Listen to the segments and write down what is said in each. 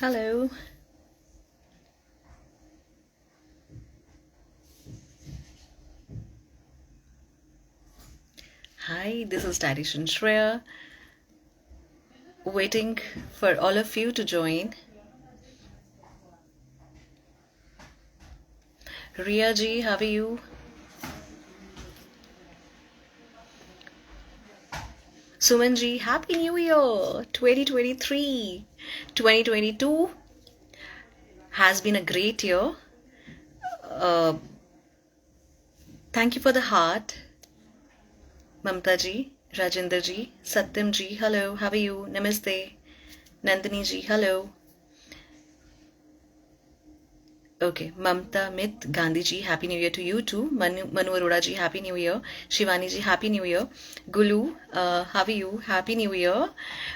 Hello. Hi, this is Dietitian Shreya, waiting for all of you to join. Ria ji, how are you? Suman ji, Happy New Year 2023. 2022 has been a great year. Uh, Thank you for the heart. Mamta ji, Rajinder ji, Satyam ji, hello, how are you? Namaste. Nandini ji, hello. Okay, Mamta Mit Gandhi ji, Happy New Year to you too. Manu Arora ji, Happy New Year. Shivani ji, Happy New Year. Gulu, how are you? Happy New Year.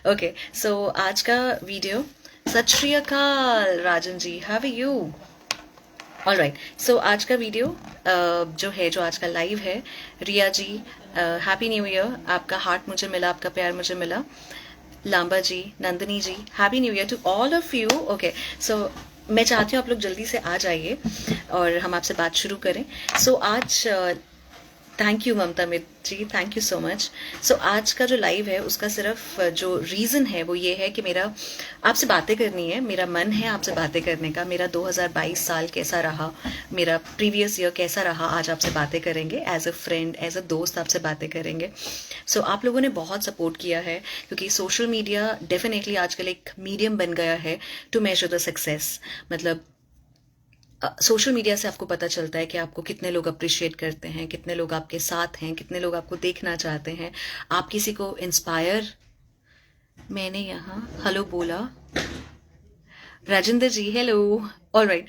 Okay, so आज का video सत श्री अकाल Rajan ji, how are you? All right, so आज का video जो आज का लाइव है, Riya ji happy new year, आपका हार्ट मुझे मिला, आपका प्यार मुझे मिला. Lamba ji, Nandini ji, happy new year to all of you. Okay, so मैं चाहती हूँ आप लोग जल्दी से आ जाइए और हम आपसे बात शुरू करें. सो आज thank you Mamta Mitra ji, thank you so much. So आज का जो लाइव है उसका सिर्फ जो रीज़न है वो ये है कि मेरा आपसे बातें करनी है, मेरा मन है आपसे बातें करने का. मेरा 2022 साल कैसा रहा, मेरा प्रीवियस ईयर कैसा रहा, आज आपसे बातें करेंगे. As a friend, as a दोस्त आपसे बातें करेंगे. सो आप लोगों ने बहुत सपोर्ट किया है क्योंकि सोशल मीडिया डेफिनेटली आजकल एक मीडियम बन गया है टू मेजर द सक्सेस. मतलब सोशल मीडिया से आपको पता चलता है कि आपको कितने लोग अप्रिशिएट करते हैं, कितने लोग आपके साथ हैं, कितने लोग आपको देखना चाहते हैं. आप किसी को इंस्पायर, मैंने यहाँ हेलो बोला. Rajendra ji hello. All right,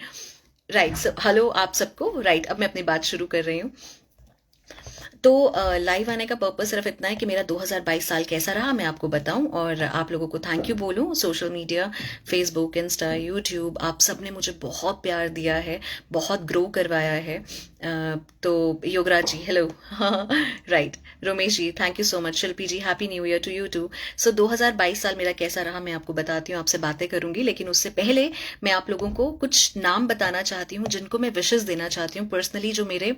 right, so hello आप सबको. राइट, अब मैं अपनी बात शुरू कर रही हूँ. तो लाइव आने का पर्पस सिर्फ इतना है कि मेरा 2022 साल कैसा रहा मैं आपको बताऊं और आप लोगों को थैंक यू बोलूं. Social media, Facebook, Insta, YouTube, आप सब ने मुझे बहुत प्यार दिया है, बहुत ग्रो करवाया है. तो Yograj ji hello. Right, Romesh ji thank you so much. Shilpi ji happy new year to you too. So 2022 साल मेरा कैसा रहा मैं आपको बताती हूँ, आपसे बातें करूंगी. लेकिन उससे पहले मैं आप लोगों को कुछ नाम बताना चाहती हूँ जिनको मैं विशेष देना चाहती हूँ पर्सनली. जो मेरे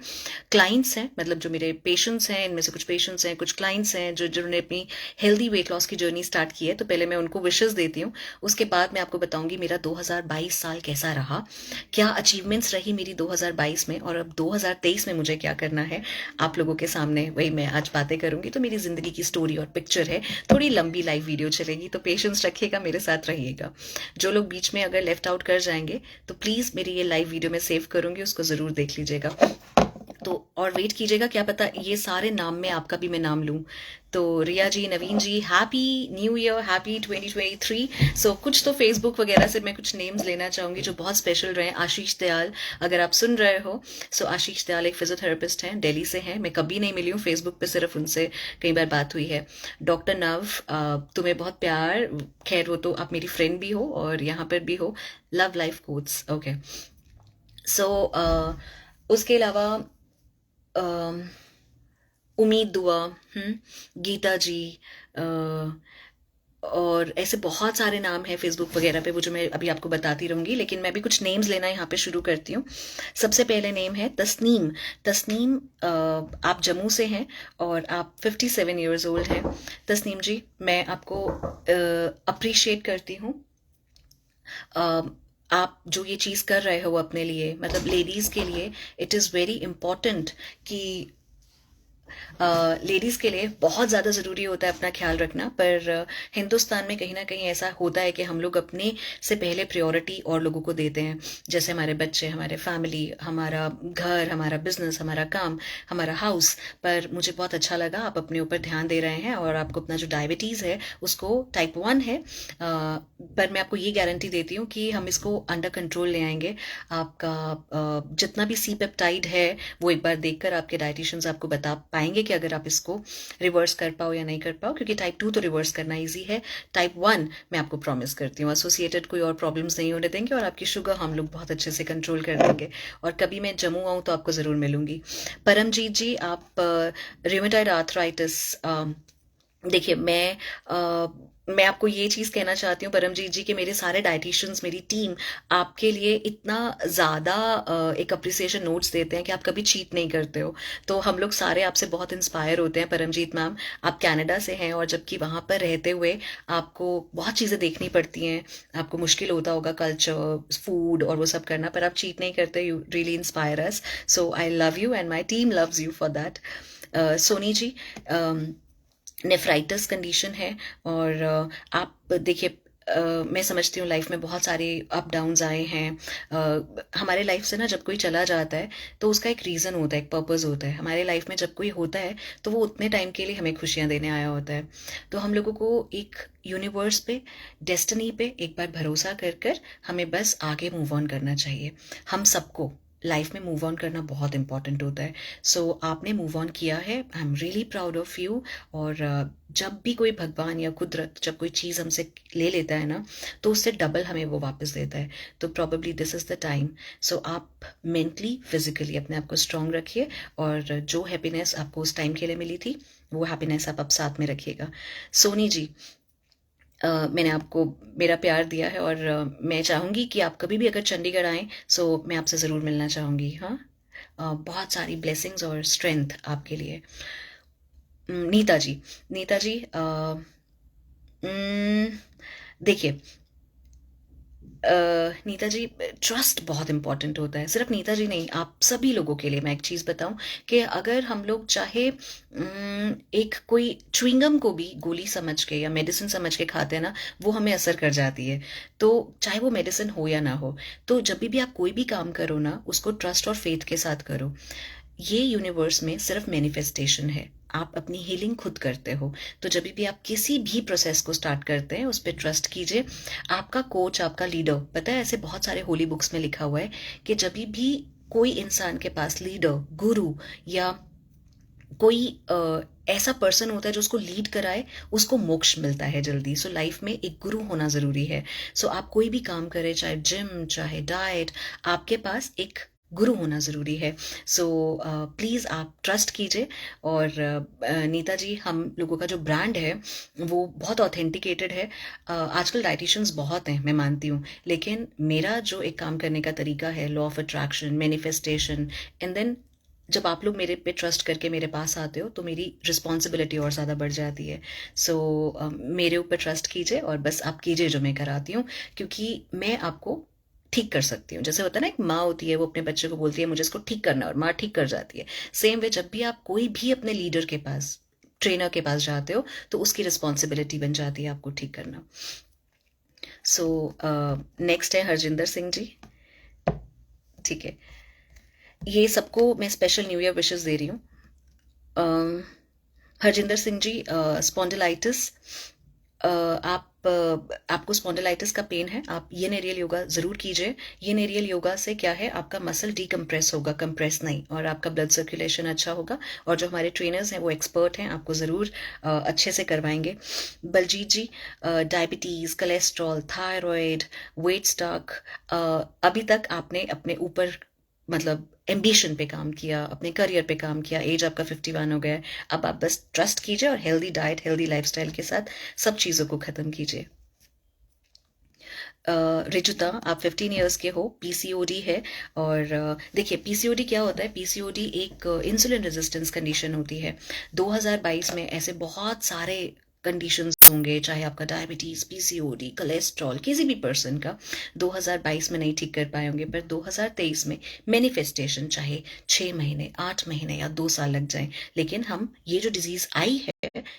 क्लाइंट्स हैं, मतलब जो मेरे पेशेंट्स हैं, इनमें से कुछ पेशेंट्स हैं, कुछ क्लाइंट्स हैं जो जिन्होंने अपनी हेल्दी वेट लॉस की जर्नी स्टार्ट की है. तो पहले मैं उनको विशेष देती हूँ, उसके बाद मैं आपको बताऊंगी मेरा 2022 साल कैसा रहा, क्या अचीवमेंट्स रही मेरी 2022 में, और अब 2023 में मुझे क्या करना है. आप लोगों के सामने वही मैं आज बातें करूंगी. तो मेरी जिंदगी की स्टोरी और पिक्चर है, थोड़ी लंबी लाइव वीडियो चलेगी, तो पेशेंस रखिएगा, मेरे साथ रहिएगा. जो लोग बीच में अगर लेफ्ट आउट कर जाएंगे तो प्लीज मेरी ये लाइव वीडियो में सेव करूंगी, उसको जरूर देख लीजिएगा. तो और वेट कीजिएगा, क्या पता ये सारे नाम में आपका भी मैं नाम लूं. तो रिया जी, नवीन जी, हैप्पी न्यू ईयर, हैप्पी 2023. सो कुछ तो फेसबुक वगैरह से मैं कुछ नेम्स लेना चाहूंगी जो बहुत स्पेशल रहे. आशीष दयाल, अगर आप सुन रहे हो, सो आशीष दयाल एक फिजियोथेरेपिस्ट हैं, दिल्ली से हैं. मैं कभी नहीं मिली हूँ, फेसबुक पे सिर्फ उनसे कई बार बात हुई है. डॉक्टर नव, तुम्हें बहुत प्यार. खैर वो तो आप मेरी फ्रेंड भी हो और यहाँ पर भी हो. Love life quotes. ओके, सो उसके अलावा अम, उम्मीद दुआ, गीता जी, अ, और ऐसे बहुत सारे नाम हैं फेसबुक वगैरह पे वो जो मैं अभी आपको बताती रहूंगी. लेकिन मैं भी कुछ नेम्स लेना यहाँ पे शुरू करती हूँ. सबसे पहले नेम है तस्नीम. तस्नीम, आप जम्मू से हैं और आप 57 ईयर्स ओल्ड हैं. तस्नीम जी, मैं आपको अप्रिशिएट करती हूँ. आप जो ये चीज़ कर रहे हो अपने लिए, मतलब लेडीज़ के लिए, इट इज़ वेरी इम्पॉर्टेंट कि लेडीज़ के लिए बहुत ज़्यादा ज़रूरी होता है अपना ख्याल रखना. पर हिंदुस्तान में कहीं ना कहीं ऐसा होता है कि हम लोग अपने से पहले प्रायोरिटी और लोगों को देते हैं, जैसे हमारे बच्चे, हमारे फैमिली, हमारा घर, हमारा बिजनेस, हमारा काम, हमारा हाउस. पर मुझे बहुत अच्छा लगा आप अपने ऊपर ध्यान दे रहे हैं और आपको अपना जो डायबिटीज़ है उसको टाइप 1 है. पर मैं आपको ये गारंटी देती हूँ कि हम इसको अंडर कंट्रोल ले आएंगे. आपका जितना भी सी पेप्टाइड है वो एक बार देखकर आपके डाइटिशियंस आपको बता पाएंगे कि अगर आप इसको रिवर्स कर पाओ या नहीं कर पाओ. क्योंकि टाइप 2 तो रिवर्स करना इजी है, टाइप 1 मैं आपको प्रॉमिस करती हूँ एसोसिएटेड कोई और प्रॉब्लम्स नहीं होने देंगे और आपकी शुगर हम लोग बहुत अच्छे से कंट्रोल कर देंगे. और कभी मैं जम्मू आऊँ तो आपको ज़रूर मिलूंगी. परमजीत जी, आप रिमेटॉइड आर्थराइटिस देखिए, मैं आपको ये चीज़ कहना चाहती हूँ परमजीत जी कि मेरे सारे डायटीशियंस, मेरी टीम आपके लिए इतना ज़्यादा एक अप्रिसिएशन नोट्स देते हैं कि आप कभी चीट नहीं करते हो। तो हम लोग सारे आपसे बहुत इंस्पायर होते हैं परमजीत मैम। आप कनाडा से हैं और जबकि वहाँ पर रहते हुए आपको बहुत चीज़ें देखनी पड़ती हैं, आपको मुश्किल होता होगा कल्चर, फूड और वो सब करना, पर आप चीट नहीं करते। You really inspire us. So I love you and my team loves you for that. Soni ji, nephritis condition है और आप देखिए, मैं समझती हूँ लाइफ में बहुत सारे अप डाउन्स आए हैं। हमारे लाइफ से ना जब कोई चला जाता है तो उसका एक रीज़न होता है, एक पर्पज़ होता है। हमारे लाइफ में जब कोई होता है तो वो उतने टाइम के लिए हमें खुशियाँ देने आया होता है। तो हम लोगों को एक यूनिवर्स पे, डेस्टिनी पे एक बार भरोसा कर कर हमें बस आगे मूव ऑन करना चाहिए। हम सबको लाइफ में मूव ऑन करना बहुत इंपॉर्टेंट होता है। सो आपने मूव ऑन किया है, I am really proud of you. और जब भी कोई भगवान या कुदरत जब कोई चीज़ हमसे ले लेता है ना, तो उससे डबल हमें वो वापस देता है। तो probably this is the time. So आप मेंटली फिजिकली अपने आप को स्ट्रांग रखिए और जो हैप्पीनेस आपको उस टाइम के लिए मिली थी वो हैप्पीनेस आप अब साथ में रखिएगा। सोनी जी, मैंने आपको मेरा प्यार दिया है और मैं चाहूँगी कि आप कभी भी अगर चंडीगढ़ आएँ सो मैं आपसे ज़रूर मिलना चाहूँगी। हाँ, बहुत सारी ब्लेसिंग्स और स्ट्रेंथ आपके लिए। नीता जी, नीता जी, उम, देखिए, नीता जी, ट्रस्ट बहुत इंपॉर्टेंट होता है। सिर्फ नीता जी नहीं, आप सभी लोगों के लिए मैं एक चीज़ बताऊं कि अगर हम लोग चाहे एक कोई च्युइंगम को भी गोली समझ के या मेडिसिन समझ के खाते हैं ना, वो हमें असर कर जाती है। तो चाहे वो मेडिसिन हो या ना हो, तो जब भी आप कोई भी काम करो ना, उसको ट्रस्ट और फेथ के साथ करो। ये यूनिवर्स में सिर्फ मैनिफेस्टेशन है, आप अपनी हीलिंग खुद करते हो। तो जब भी आप किसी भी प्रोसेस को स्टार्ट करते हैं उस पर ट्रस्ट कीजिए। आपका कोच, आपका लीडर, पता है ऐसे बहुत सारे होली बुक्स में लिखा हुआ है कि जब भी कोई इंसान के पास लीडर, गुरु या कोई ऐसा पर्सन होता है जो उसको लीड कराए, उसको मोक्ष मिलता है जल्दी। सो लाइफ में एक गुरु होना ज़रूरी है। सो आप कोई भी काम करें, चाहे जिम, चाहे डाइट, आपके पास एक गुरु होना ज़रूरी है। सो प्लीज़ आप ट्रस्ट कीजिए। और नीता जी, हम लोगों का जो ब्रांड है वो बहुत ऑथेंटिकेटेड है। आजकल डाइटिशियंस बहुत हैं, मैं मानती हूँ, लेकिन मेरा जो एक काम करने का तरीका है, law of attraction, manifestation, and then जब आप लोग मेरे पे ट्रस्ट करके मेरे पास आते हो तो मेरी रिस्पॉन्सिबिलिटी और ज़्यादा बढ़ जाती है। सो मेरे ऊपर ट्रस्ट कीजिए और बस आप कीजिए जो मैं कराती हूँ, क्योंकि मैं आपको ठीक कर सकती हूँ। जैसे होता है ना, एक माँ होती है, वो अपने बच्चे को बोलती है मुझे इसको ठीक करना है, और माँ ठीक कर जाती है। सेम वे जब भी आप कोई भी अपने लीडर के पास, ट्रेनर के पास जाते हो, तो उसकी रिस्पॉन्सिबिलिटी बन जाती है आपको ठीक करना। सो नेक्स्ट है हरजिंदर सिंह जी। ठीक है, ये सबको मैं स्पेशल न्यू ईयर विशेस दे रही हूँ। हरजिंदर सिंह जी, स्पॉन्डिलाइटिस, आप आपको स्पॉन्डिलाइटिस का पेन है, आप ये नेरियल योगा ज़रूर कीजिए। ये नेरियल योगा से क्या है, आपका मसल डीकम्प्रेस होगा, कंप्रेस नहीं, और आपका ब्लड सर्कुलेशन अच्छा होगा। और जो हमारे ट्रेनर्स हैं वो एक्सपर्ट हैं, आपको ज़रूर अच्छे से करवाएंगे। Baljeet ji, diabetes, cholesterol, thyroid, weight stuck, अभी तक आपने अपने ऊपर, मतलब एम्बिशन पे काम किया, अपने करियर पे काम किया, एज आपका 51 हो गया है। अब आप बस ट्रस्ट कीजिए और हेल्दी डाइट, हेल्दी लाइफस्टाइल के साथ सब चीज़ों को ख़त्म कीजिए। रिजुता, आप 15 इयर्स के हो, पीसीओडी है। और देखिए, पीसीओडी क्या होता है, पीसीओडी एक इंसुलिन रेजिस्टेंस कंडीशन होती है। 2022 में ऐसे बहुत सारे कंडीशंस होंगे, चाहे आपका डायबिटीज, पीसीओडी, कोलेस्ट्रॉल, किसी भी पर्सन का 2022 में नहीं ठीक कर पाए होंगे, पर 2023 में मैनिफेस्टेशन, चाहे 6 महीने, 8 महीने या 2 साल लग जाए, लेकिन हम ये जो डिजीज आई है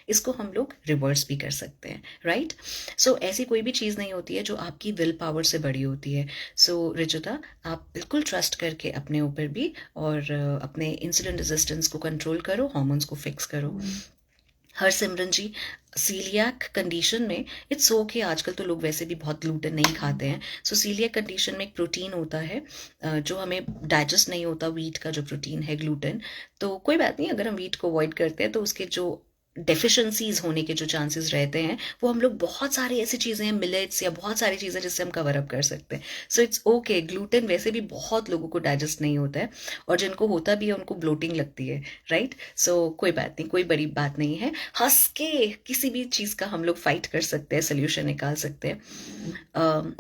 इसको हम लोग रिवर्स भी कर सकते हैं, राइट। सो ऐसी कोई भी चीज़ नहीं होती है जो आपकी विल पावर से बड़ी होती है। सो रिजुता, आप बिल्कुल ट्रस्ट करके अपने ऊपर भी, और अपने इंसुलिन रेजिस्टेंस को कंट्रोल करो, हार्मोन्स को फिक्स करो। हरसिमरन जी, सीलियक कंडीशन में इट्स ओके, आजकल तो लोग वैसे भी बहुत ग्लूटेन नहीं खाते हैं। सो सीलियक कंडीशन में एक प्रोटीन होता है जो हमें डाइजेस्ट नहीं होता, वीट का जो प्रोटीन है, ग्लूटेन। तो कोई बात नहीं, अगर हम वीट को अवॉइड करते हैं तो उसके जो डेफिशिएंसीज होने के जो चांसेस रहते हैं, वो हम लोग बहुत सारी ऐसी चीज़ें हैं, मिलेट्स या बहुत सारी चीज़ें जिससे हम कवर अप कर सकते हैं। सो इट्स ओके, ग्लूटेन वैसे भी बहुत लोगों को डाइजेस्ट नहीं होता है, और जिनको होता भी है उनको ब्लोटिंग लगती है, राइट? सो कोई बात नहीं, कोई बड़ी बात नहीं है, हंस के किसी भी चीज़ का हम लोग फाइट कर सकते हैं, सोल्यूशन निकाल सकते हैं।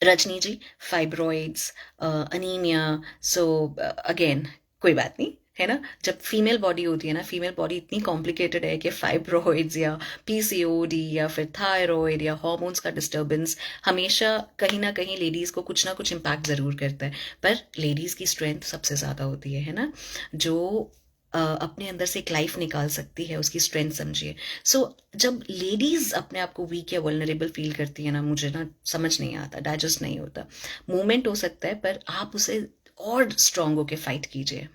रजनी जी, फाइब्रॉइड्स, अनीमिया, सो अगेन कोई बात नहीं, है ना? जब फीमेल बॉडी होती है ना, फीमेल बॉडी इतनी कॉम्प्लिकेटेड है कि फाइब्रॉइड्स या पीसीओडी या फिर थायराइड या हार्मोन्स का डिस्टर्बेंस हमेशा कहीं ना कहीं लेडीज को कुछ ना कुछ इम्पैक्ट जरूर करता है। पर लेडीज की स्ट्रेंथ सबसे ज्यादा होती है ना? जो अपने अंदर से एक लाइफ निकाल सकती है, उसकी स्ट्रेंथ समझिए। सो जब लेडीज अपने आप को वीक या वल्नरेबल फील करती है ना, मुझे ना समझ नहीं आता, डाइजेस्ट नहीं होता। मूवमेंट हो सकता है पर आप उसे और स्ट्रांग होके फाइट कीजिए।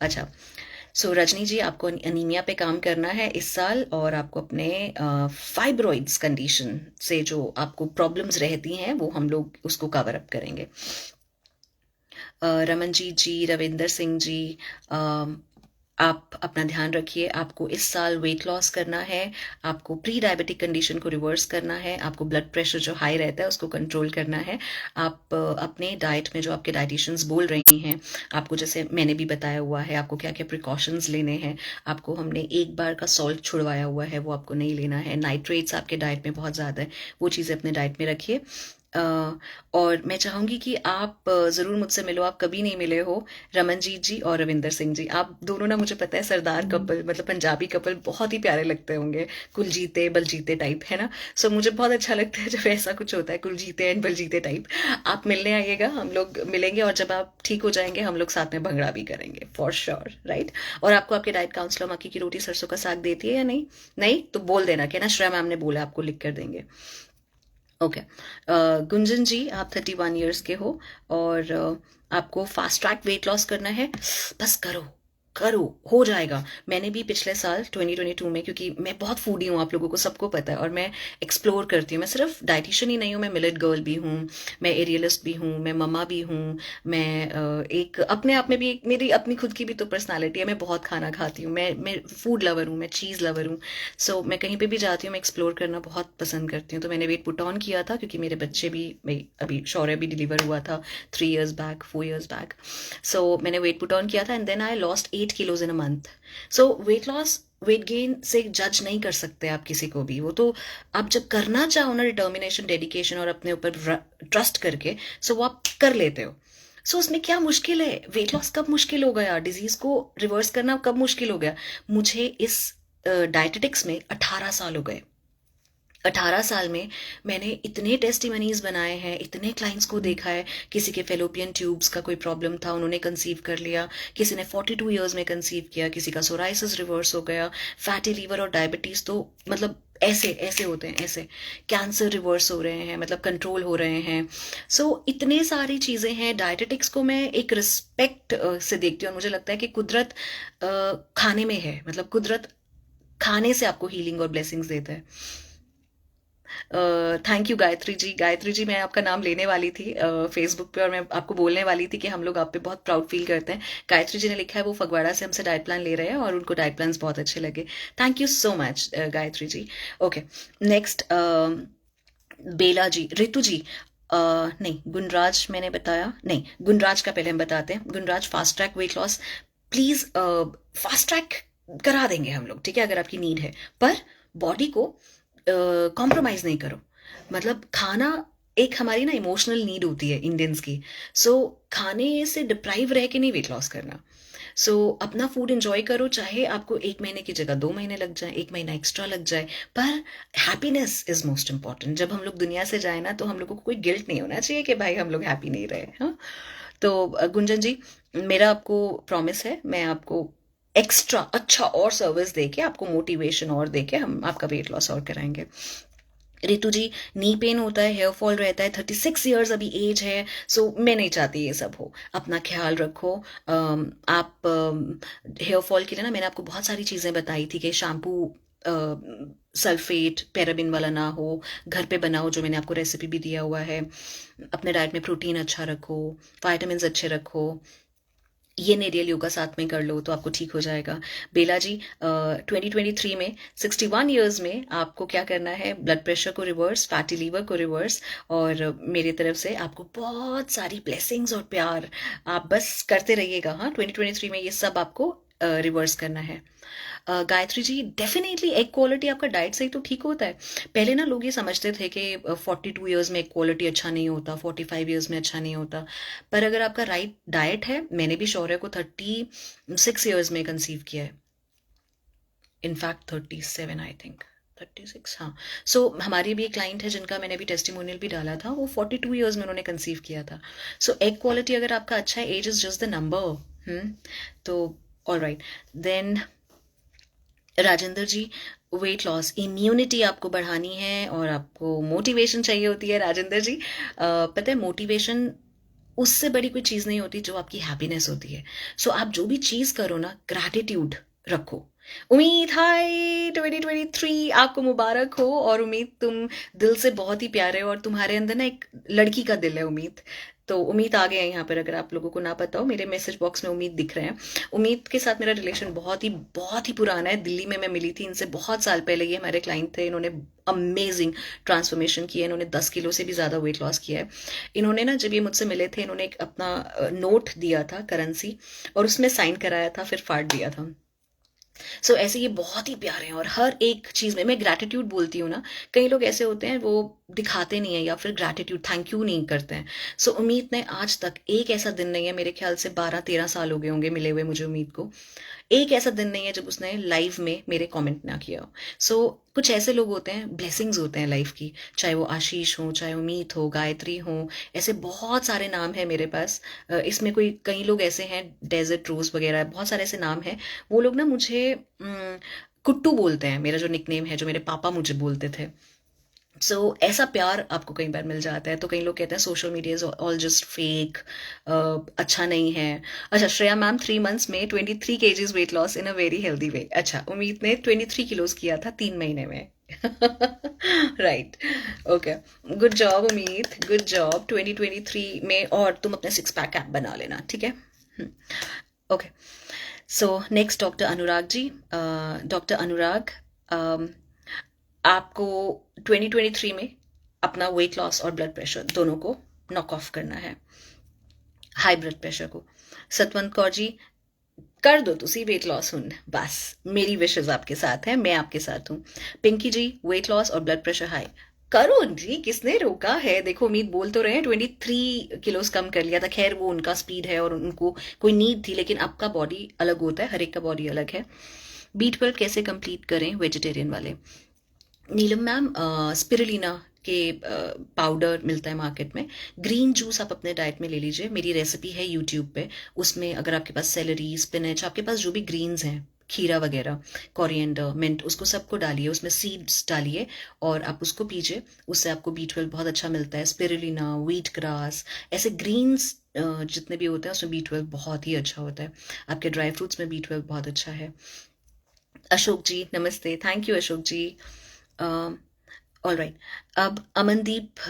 अच्छा, सो रजनी जी, आपको अनीमिया पे काम करना है इस साल, और आपको अपने फाइब्रॉइड्स कंडीशन से जो आपको प्रॉब्लम्स रहती हैं वो हम लोग उसको कवर अप करेंगे। रमनजीत जी, रविंदर सिंह जी, आप अपना ध्यान रखिए। आपको इस साल वेट लॉस करना है, आपको प्री डायबिटिक कंडीशन को रिवर्स करना है, आपको ब्लड प्रेशर जो हाई रहता है उसको कंट्रोल करना है। आप अपने डाइट में जो आपके डाइटिशियंस बोल रही हैं, आपको जैसे मैंने भी बताया हुआ है आपको क्या क्या प्रिकॉशंस लेने हैं। आपको हमने एक बार का सॉल्ट छुड़वाया हुआ है, वो आपको नहीं लेना है। नाइट्रेट्स आपके डाइट में बहुत ज़्यादा है, वो चीज़ें अपने डाइट में रखिए। और मैं चाहूंगी कि आप ज़रूर मुझसे मिलो। आप कभी नहीं मिले हो, रमनजीत जी और रविंदर सिंह जी। आप दोनों ना, मुझे पता है, सरदार कपल, मतलब पंजाबी कपल बहुत ही प्यारे लगते होंगे, कुलजीते बलजीते टाइप, है ना? सो मुझे बहुत अच्छा लगता है जब ऐसा कुछ होता है, कुलजीते एंड बलजीते टाइप। आप मिलने आइएगा, हम लोग मिलेंगे, और जब आप ठीक हो जाएंगे हम लोग साथ में भंगड़ा भी करेंगे फॉर श्योर, राइट? और आपको आपके डाइट काउंसलर मक्की की रोटी सरसों का साग देती है या नहीं? नहीं तो बोल देना कि ना श्रेया मैम ने बोला, आपको लिख कर देंगे। ओके। गुंजन जी, आप 31 ईयर्स के हो, और आपको फास्ट ट्रैक वेट लॉस करना है। बस करो, करो, हो जाएगा। मैंने भी पिछले साल 2022 में, क्योंकि मैं बहुत फूडी हूँ, आप लोगों को सबको पता है, और मैं एक्सप्लोर करती हूँ। मैं सिर्फ डाइटिशियन ही नहीं हूँ, मैं मिलेट गर्ल भी हूँ, मैं एरियलिस्ट भी हूँ, मैं ममा भी हूँ, मैं एक अपने आप में भी मेरी अपनी खुद की भी तो पर्सनालिटी है। मैं बहुत खाना खाती हूँ, मैं फूड लवर हूँ, मैं चीज़ लवर हूँ। सो मैं कहीं पे भी जाती हूँ, मैं एक्सप्लोर करना बहुत पसंद करती हूँ। तो मैंने वेट पुट ऑन किया था, क्योंकि मेरे बच्चे भी, अभी शौर्य भी डिलीवर हुआ था 3 years back, 4 years back. So मैंने वेट पुट ऑन किया था, and then I lost 8 kilos in a month. So weight loss, weight gain से जज नहीं कर सकते आप किसी को भी। वो तो आप जब करना चाहो ना, डिटर्मिनेशन, डेडिकेशन और अपने ऊपर ट्रस्ट करके, सो वो आप कर लेते हो। सो उसमें क्या मुश्किल है? वेट लॉस कब मुश्किल हो गया? डिजीज को रिवर्स करना कब मुश्किल हो गया? मुझे इस डायटेटिक्स में 18 साल हो गए। 18 साल में मैंने इतने टेस्टिमनीज बनाए हैं, इतने क्लाइंट्स को देखा है। किसी के फेलोपियन ट्यूब्स का कोई प्रॉब्लम था, उन्होंने कंसीव कर लिया। किसी ने 42 ईयर्स में कंसीव किया, किसी का सोराइसिस रिवर्स हो गया। फैटी लीवर और डायबिटीज तो मतलब ऐसे ऐसे होते हैं, ऐसे। कैंसर रिवर्स हो रहे हैं, मतलब कंट्रोल हो रहे हैं। सो इतने सारी चीज़ें हैं। डायटेटिक्स को मैं एक रिस्पेक्ट से देखती हूँ, और मुझे लगता है कि कुदरत खाने में है, मतलब कुदरत खाने से आपको हीलिंग और ब्लेसिंग्स देता है। Thank you Gayatri ji. गायत्री जी, मैं आपका नाम लेने वाली थी फेसबुक पे, और मैं आपको बोलने वाली थी कि हम लोग आप पे बहुत प्राउड फील करते हैं। गायत्री जी ने लिखा है वो फगवाड़ा से हमसे डाइट प्लान ले रहे हैं, और उनको डाइट प्लान बहुत अच्छे लगे। Thank you so much Gayatri ji. Okay, next Bela ji, Ritu ji, नहीं, गुणराज मैंने बताया नहीं, गुणराज का पहले हम बताते हैं। Gunraj, fast track weight loss, please fast track करा देंगे हम लोग, ठीक है, अगर आपकी नीड है। पर बॉडी को कॉम्प्रोमाइज नहीं करो। मतलब खाना एक हमारी ना इमोशनल नीड होती है इंडियंस की। सो खाने से डिप्राइव रह के नहीं वेट लॉस करना। सो अपना फूड एंजॉय करो, चाहे आपको 1 महीने की जगह 2 महीने लग जाए, 1 महीना एक्स्ट्रा लग जाए, पर हैप्पीनेस इज मोस्ट इंपॉर्टेंट। जब हम लोग दुनिया से जाए ना, तो हम लोगों को कोई गिल्ट नहीं होना चाहिए कि भाई हम लोग हैप्पी नहीं रहे। हाँ, तो गुंजन जी, मेरा आपको प्रॉमिस है, मैं आपको एक्स्ट्रा अच्छा और सर्विस देके, आपको मोटिवेशन और देके हम आपका वेट लॉस और कराएंगे। रितु जी, नी पेन होता है, हेयर फॉल रहता है, 36 ईयर्स अभी एज है। सो मैं नहीं चाहती ये सब हो। अपना ख्याल रखो। आप हेयर फॉल के लिए ना, मैंने आपको बहुत सारी चीज़ें बताई थी कि शैम्पू सल्फेट पैराबिन वाला ना हो, घर पे बनाओ, जो मैंने आपको रेसिपी भी दिया हुआ है। अपने डाइट में प्रोटीन अच्छा रखो, वाइटामिन अच्छे रखो। ये नेरियल योगा साथ में कर लो तो आपको ठीक हो जाएगा। बेला जी, 2023 में 61 ईयर्स में आपको क्या करना है, ब्लड प्रेशर को रिवर्स, फैटी लीवर को रिवर्स, और मेरी तरफ से आपको बहुत सारी ब्लेसिंग्स और प्यार, आप बस करते रहिएगा। हाँ, 2023 में ये सब आपको रिवर्स करना है। Gayatri ji, definitely egg quality आपका डाइट से ही तो ठीक होता है। पहले ना लोग ये समझते थे कि 42 ईयर्स में एग क्वालिटी अच्छा नहीं होता, 45 ईयर्स में अच्छा नहीं होता, पर अगर आपका राइट डाइट है, मैंने भी शौर्य को 36 ईयर्स में कंसीव किया है, इनफैक्ट 37 आई थिंक, 36, हाँ। सो हमारी भी एक क्लाइंट है जिनका मैंने भी टेस्टिमोनियल भी डाला था, वो 42 ईयर्स में उन्होंने कंसीव किया था। सो एग क्वालिटी अगर आपका अच्छा है, age is just the number. तो all right then, Rajendra ji, weight loss, immunity आपको बढ़ानी है और आपको मोटिवेशन चाहिए होती है राजेंद्र जी। पता है, मोटिवेशन उससे बड़ी कोई चीज़ नहीं होती जो आपकी हैप्पीनेस होती है। सो आप जो भी चीज़ करो ना, ग्रैटिट्यूड रखो। उम्मीद, हाय 2023 आपको मुबारक हो, और उम्मीद तुम दिल से बहुत ही प्यारे हो और तुम्हारे अंदर ना एक लड़की का दिल है उम्मीद। तो उम्मीद आ गए हैं यहाँ पर, अगर आप लोगों को ना पता हो, मेरे मैसेज बॉक्स में उम्मीद दिख रहे हैं। उम्मीद के साथ मेरा रिलेशन बहुत ही पुराना है। दिल्ली में मैं मिली थी इनसे बहुत साल पहले, ये हमारे क्लाइंट थे। इन्होंने अमेजिंग ट्रांसफॉर्मेशन की है, इन्होंने 10 किलो से भी ज़्यादा वेट लॉस किया है। इन्होंने ना, जब ये मुझसे मिले थे, इन्होंने एक अपना नोट दिया था करेंसी, और उसमें साइन कराया था, फिर फाड़ दिया था। सो ऐसे ये बहुत ही प्यारे हैं, और हर एक चीज में मैं ग्रैटिट्यूड बोलती हूँ ना। कई लोग ऐसे होते हैं वो दिखाते नहीं है, या फिर ग्रैटिट्यूड, थैंक यू नहीं करते हैं। सो उम्मीद ने आज तक एक ऐसा दिन नहीं है, मेरे ख्याल से 12-13 साल हो गए होंगे मिले हुए मुझे उम्मीद को, एक ऐसा दिन नहीं है जब उसने लाइव में मेरे कमेंट ना किया हो। सो कुछ ऐसे लोग होते हैं, ब्लेसिंग्स होते हैं लाइफ की, चाहे वो आशीष हो, चाहे उम्मीद हो, गायत्री हो, ऐसे बहुत सारे नाम है मेरे पास। इसमें कोई कई लोग ऐसे हैं, डेजर्ट रोज वगैरह, बहुत सारे ऐसे नाम हैं। वो लोग ना मुझे कुट्टू बोलते हैं, मेरा जो निकनेम है, जो मेरे पापा मुझे बोलते थे। सो ऐसा प्यार आपको कई बार मिल जाता है। तो कई लोग कहते हैं social media is all just fake, अच्छा नहीं है। अच्छा, श्रेया मैम, 3 मंथ्स में 23 kgs weight loss in a very healthy way. अच्छा, उम्मीद ने 23 किलोज किया था 3 महीने में। राइट, ओके, गुड जॉब उम्मीद, गुड जॉब। 2023 में और तुम अपने 6 पैक ऐप बना लेना, ठीक है। Okay, so next, doctor Anurag ji. Doctor अनुराग, आपको 2023 में अपना वेट लॉस और ब्लड प्रेशर दोनों को नॉक ऑफ करना है, हाई ब्लड प्रेशर को। सतवंत कौर जी, कर दो तुसी वेट लॉस हुन, बस मेरी विशेष आपके साथ है, मैं आपके साथ हूँ। पिंकी जी, वेट लॉस और ब्लड प्रेशर हाई, करो जी, किसने रोका है। देखो, उम्मीद बोल तो रहे हैं 23 किलोज कम कर लिया था, खैर वो उनका स्पीड है और उनको कोई नीड थी, लेकिन आपका बॉडी अलग होता है, हर एक का बॉडी अलग है। B12 कैसे कंप्लीट करें वेजिटेरियन वाले। नीलम मैम, स्पिरुलिना के पाउडर मिलता है मार्केट में, ग्रीन जूस आप अपने डाइट में ले लीजिए, मेरी रेसिपी है यूट्यूब पे, उसमें अगर आपके पास सेलरी, स्पिनच, आपके पास जो भी ग्रीन्स हैं, खीरा वगैरह, कोरिएंडर, मिंट, उसको सबको डालिए, उसमें सीड्स डालिए और आप उसको पीजिए। उससे आपको B12 बहुत अच्छा मिलता है। स्पिरुलिना, व्हीट ग्रास, ऐसे ग्रीन्स जितने भी होते हैं उसमें B12 बहुत ही अच्छा होता है। आपके ड्राई फ्रूट्स में B12 बहुत अच्छा है। अशोक जी, नमस्ते, thank you Ashok ji. All right, अब अमनदीप,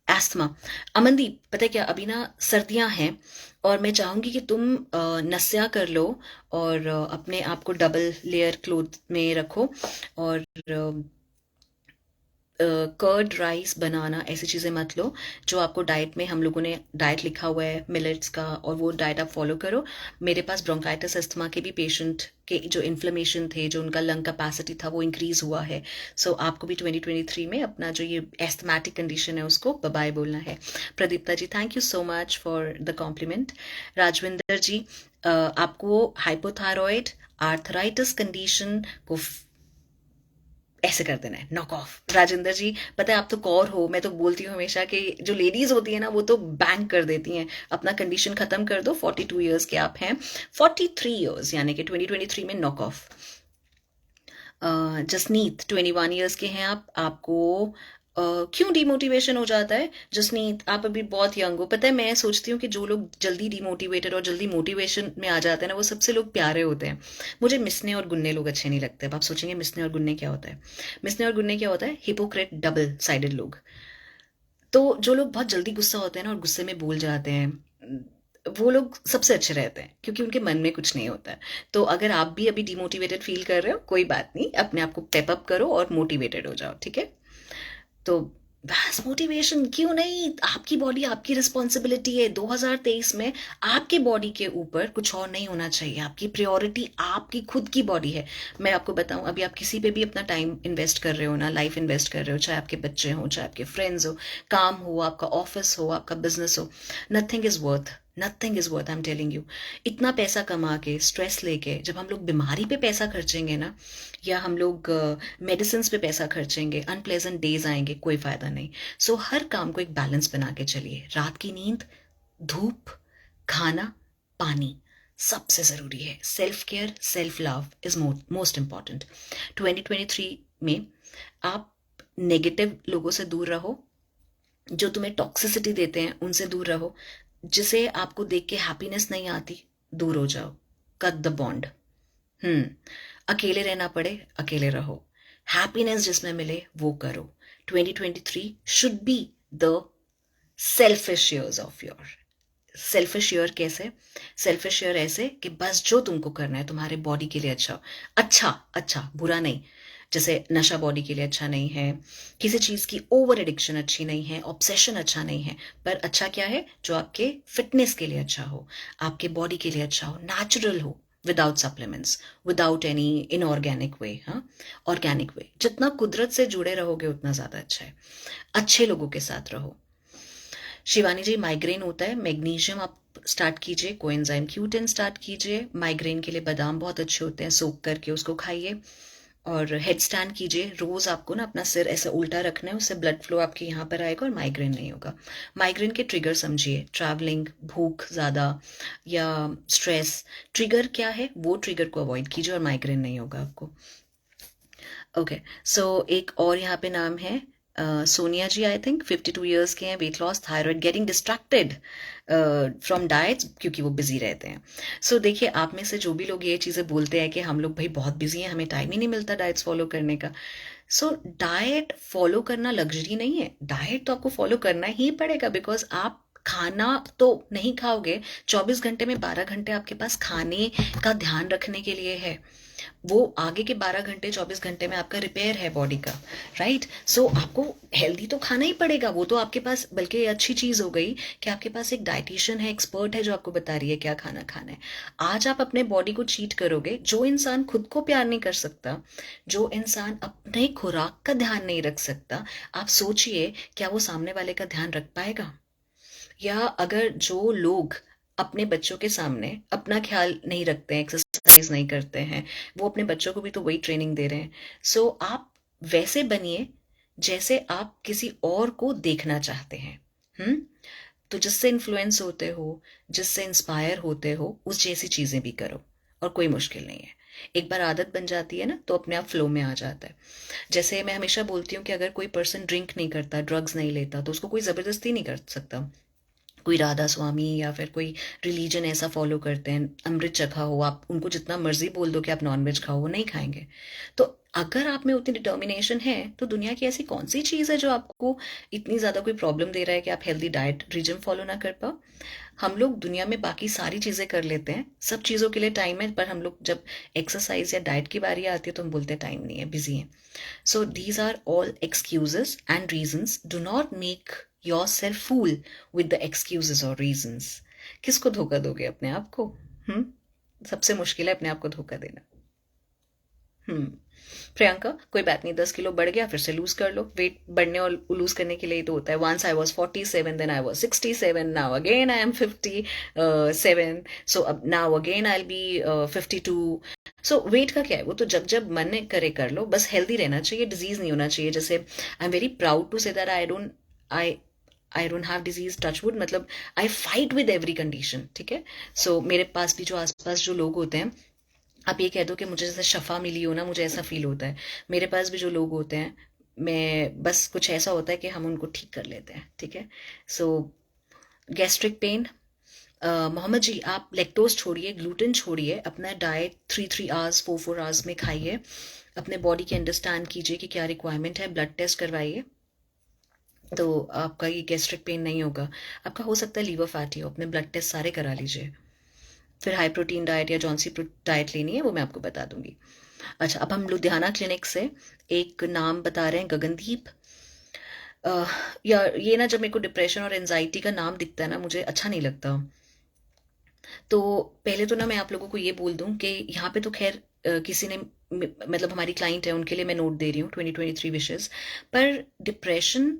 एस्थमा। अमनदीप, पता है क्या, अभी ना सर्दियां हैं और मैं चाहूंगी कि तुम नस्या कर लो और अपने आप को डबल लेयर क्लोथ में रखो, और कर्ड राइस, बनाना, ऐसी चीज़ें मत लो जो आपको डाइट में, हम लोगों ने डाइट लिखा हुआ है मिलेट्स का, और वो डाइट आप फॉलो करो। मेरे पास ब्रोंकाइटिस अस्थमा के भी पेशेंट के जो इन्फ्लेमेशन थे, जो उनका लंग कैपेसिटी था, वो इंक्रीज हुआ है। सो आपको भी 2023 में अपना जो ये एस्थमेटिक कंडीशन है उसको बाय बोलना है। Pradipta ji, thank you so much for the compliment. Rajvinder ji, आपको हाइपोथायरॉइड आर्थराइटिस कंडीशन को ऐसे कर देना है, नॉक ऑफ। राजेंद्र जी, पता है आप तो कौर हो, मैं तो बोलती हूँ हमेशा कि जो लेडीज होती है ना, वो तो बैंक कर देती हैं, अपना कंडीशन खत्म कर दो। 42 ईयर्स के आप हैं, 43 ईयर्स यानी कि 2023 में नॉक ऑफ। जसनीत, 21 ईयर्स के हैं आप, आपको क्यों डिमोटिवेशन हो जाता है। जसनीत, आप अभी बहुत यंग हो। पता है, मैं सोचती हूँ कि जो लोग जल्दी डिमोटिवेटेड और जल्दी मोटिवेशन में आ जाते हैं ना, वो सबसे लोग प्यारे होते हैं। मुझे मिसने और गुन्ने लोग अच्छे नहीं लगते। अब आप सोचेंगे मिसने और गुन्ने क्या होता है। मिसने और गुन्ने क्या होता है, हिपोक्रेट, डबल साइडेड लोग। तो जो लोग बहुत जल्दी गुस्सा होते हैं ना और गुस्से में बोल जाते हैं, वो लोग सबसे अच्छे रहते हैं क्योंकि उनके मन में कुछ नहीं होता है। तो अगर आप भी अभी डिमोटिवेटेड फील कर रहे हो, कोई बात नहीं, अपने आप को पेप अप करो और मोटिवेटेड हो जाओ, ठीक है? तो बस मोटिवेशन क्यों नहीं, आपकी बॉडी आपकी रिस्पॉन्सिबिलिटी है। 2023 में आपके बॉडी के ऊपर कुछ और नहीं होना चाहिए। आपकी प्रायोरिटी आपकी खुद की बॉडी है। मैं आपको बताऊं, अभी आप किसी पे भी अपना टाइम इन्वेस्ट कर रहे हो ना, लाइफ इन्वेस्ट कर रहे हो, चाहे आपके बच्चे हो, चाहे आपके फ्रेंड्स हो, काम हो, आपका ऑफिस हो, आपका बिजनेस हो, nothing is worth, I am telling you. इतना पैसा कमा के, स्ट्रेस लेके, जब हम लोग बीमारी पे पैसा खर्चेंगे ना, या हम लोग मेडिसिन पे पैसा खर्चेंगे, अनप्लेजेंट डेज आएंगे, कोई फायदा नहीं। सो हर काम को एक बैलेंस बना के चलिए। रात की नींद, धूप, खाना, पानी सबसे जरूरी है। Self care, self love is most important. 2023 में आप नेगेटिव लोगों से दूर रहो, जो तुम्हें टॉक्सिसिटी देते हैं उनसे दूर रहो, जिसे आपको देख के हैप्पीनेस नहीं आती, दूर हो जाओ। Cut the bond. हम्म अकेले रहना पड़े, अकेले रहो। हैप्पीनेस जिसमें मिले वो करो। 2023 should be the selfish years of your. Selfish year कैसे? सेल्फिश ईयर ऐसे कि बस जो तुमको करना है तुम्हारे बॉडी के लिए अच्छा, अच्छा अच्छा, बुरा नहीं। जैसे नशा बॉडी के लिए अच्छा नहीं है, किसी चीज की ओवर एडिक्शन अच्छी नहीं है, ऑब्सेशन अच्छा नहीं है, पर अच्छा क्या है? जो आपके फिटनेस के लिए अच्छा हो, आपके बॉडी के लिए अच्छा हो, नेचुरल हो, without supplements, without any inorganic way. हाँ, ऑर्गेनिक वे। जितना कुदरत से जुड़े रहोगे उतना ज्यादा अच्छा है। अच्छे लोगों के साथ रहो। शिवानी जी, माइग्रेन होता है, मैग्नीशियम आप स्टार्ट कीजिए, कोएंजाइम Q10 स्टार्ट कीजिए। माइग्रेन के लिए बादाम बहुत अच्छे होते हैं, सोक करके उसको खाइए। और हेड स्टैंड कीजिए। रोज आपको ना अपना सिर ऐसे उल्टा रखना है, उससे ब्लड फ्लो आपके यहाँ पर आएगा और माइग्रेन नहीं होगा। माइग्रेन के ट्रिगर समझिए, ट्रैवलिंग, भूख ज्यादा, या स्ट्रेस। ट्रिगर क्या है, वो ट्रिगर को अवॉइड कीजिए और माइग्रेन नहीं होगा आपको। ओके, सो एक और यहाँ पे नाम है सोनिया जी, आई थिंक 52 ईयर्स के हैं, wait loss, thyroid, getting distracted from diets, क्योंकि वो बिजी रहते हैं। सो देखिए, आप में से जो भी लोग ये चीज़ें बोलते हैं कि हम लोग भाई बहुत बिजी हैं, हमें टाइम ही नहीं मिलता डाइट्स फॉलो करने का। सो डाइट फॉलो करना लग्जरी नहीं है, डाइट तो आपको फॉलो करना ही पड़ेगा, बिकॉज आप खाना तो नहीं खाओगे। 24 घंटे में 12 घंटे आपके पास खाने का ध्यान रखने के लिए है। वो आगे के 12 घंटे, 24 घंटे में आपका रिपेयर है बॉडी का, राइट? सो आपको हेल्दी तो खाना ही पड़ेगा। वो तो आपके पास, बल्कि अच्छी चीज हो गई कि आपके पास एक डाइटिशियन है, एक्सपर्ट है, जो आपको बता रही है क्या खाना खाना है। आज आप अपने बॉडी को चीट करोगे। जो इंसान खुद को प्यार नहीं कर सकता, जो इंसान अपने खुराक का ध्यान नहीं रख सकता, आप सोचिए क्या वो सामने वाले का ध्यान रख पाएगा? या अगर जो लोग अपने बच्चों के सामने अपना ख्याल नहीं रखते हैं, एक्सरसाइज नहीं करते हैं, वो अपने बच्चों को भी तो वही ट्रेनिंग दे रहे हैं। सो आप वैसे बनिए जैसे आप किसी और को देखना चाहते हैं। हम्म तो जिससे इन्फ्लुएंस होते हो, जिससे इंस्पायर होते हो, उस जैसी चीजें भी करो, और कोई मुश्किल नहीं है। एक बार आदत बन जाती है ना, तो अपने आप फ्लो में आ जाता है। जैसे मैं हमेशा बोलती हूँ कि अगर कोई पर्सन ड्रिंक नहीं करता, ड्रग्स नहीं लेता, तो उसको कोई जबरदस्ती नहीं कर सकता। कोई राधा स्वामी या फिर कोई रिलीजन ऐसा फॉलो करते हैं, अमृत चखा हो, आप उनको जितना मर्जी बोल दो कि आप नॉनवेज खाओ, वो नहीं खाएंगे। तो अगर आप में उतनी डिटर्मिनेशन है, तो दुनिया की ऐसी कौन सी चीज़ है जो आपको इतनी ज़्यादा कोई प्रॉब्लम दे रहा है कि आप हेल्दी डाइट रिजिम फॉलो ना कर पाओ? हम लोग दुनिया में बाकी सारी चीज़ें कर लेते हैं, सब चीज़ों के लिए टाइम है, पर हम लोग जब एक्सरसाइज या डाइट की बारी आती है तो हम बोलते हैं टाइम नहीं है, बिजी है। So these are all excuses and reasons. Do not make yourself fool with the excuses or reasons. किसको धोखा दोगे? अपने आप को। सबसे मुश्किल है अपने आप को धोखा देना। हम्म प्रियंका, कोई बात नहीं, 10 किलो बढ़ गया, फिर से लूज कर लो। वेट बढ़ने और लूज करने के लिए तो होता है। Once I was 47, then I was 67, now again I am 57, so अब now again I be 52। So वेट का क्या है, वो तो जब जब मन करे कर लो, बस हेल्दी रहना चाहिए, डिजीज नहीं होना चाहिए। जैसे I am very proud to say that I don't have disease, touchwood, मतलब I fight with every condition, ठीक है? सो मेरे पास भी जो आसपास जो लोग होते हैं, आप ये कह दो कि मुझे जैसे शफा मिली हो ना, मुझे ऐसा फील होता है। मेरे पास भी जो लोग होते हैं, मैं बस कुछ ऐसा होता है कि हम उनको ठीक कर लेते हैं, ठीक है? सो गैस्ट्रिक पेन, मोहम्मद जी, आप लेक्टोज छोड़िए, ग्लूटेन छोड़िए, अपना डाइट 3 3 आवर्स 4 4 आवर्स में खाइए। अपने बॉडी के अंडरस्टैंड कीजिए कि क्या रिक्वायरमेंट है, ब्लड टेस्ट करवाइए। तो आपका ये गैस्ट्रिक पेन नहीं होगा। आपका हो सकता है लीवर फैटी हो, अपने ब्लड टेस्ट सारे करा लीजिए। फिर हाई प्रोटीन डाइट या जौन सी डाइट लेनी है वो मैं आपको बता दूंगी। अच्छा, अब हम लुधियाना क्लिनिक से एक नाम बता रहे हैं, गगनदीप। अ, या ये ना, जब मेरे को डिप्रेशन और एनजाइटी का नाम दिखता है ना, मुझे अच्छा नहीं लगता। तो पहले तो ना मैं आप लोगों को ये बोल दूं कि यहाँ पे तो खैर किसी ने मतलब हमारी क्लाइंट है उनके लिए मैं नोट दे रही हूँ 2023 विशेस। पर डिप्रेशन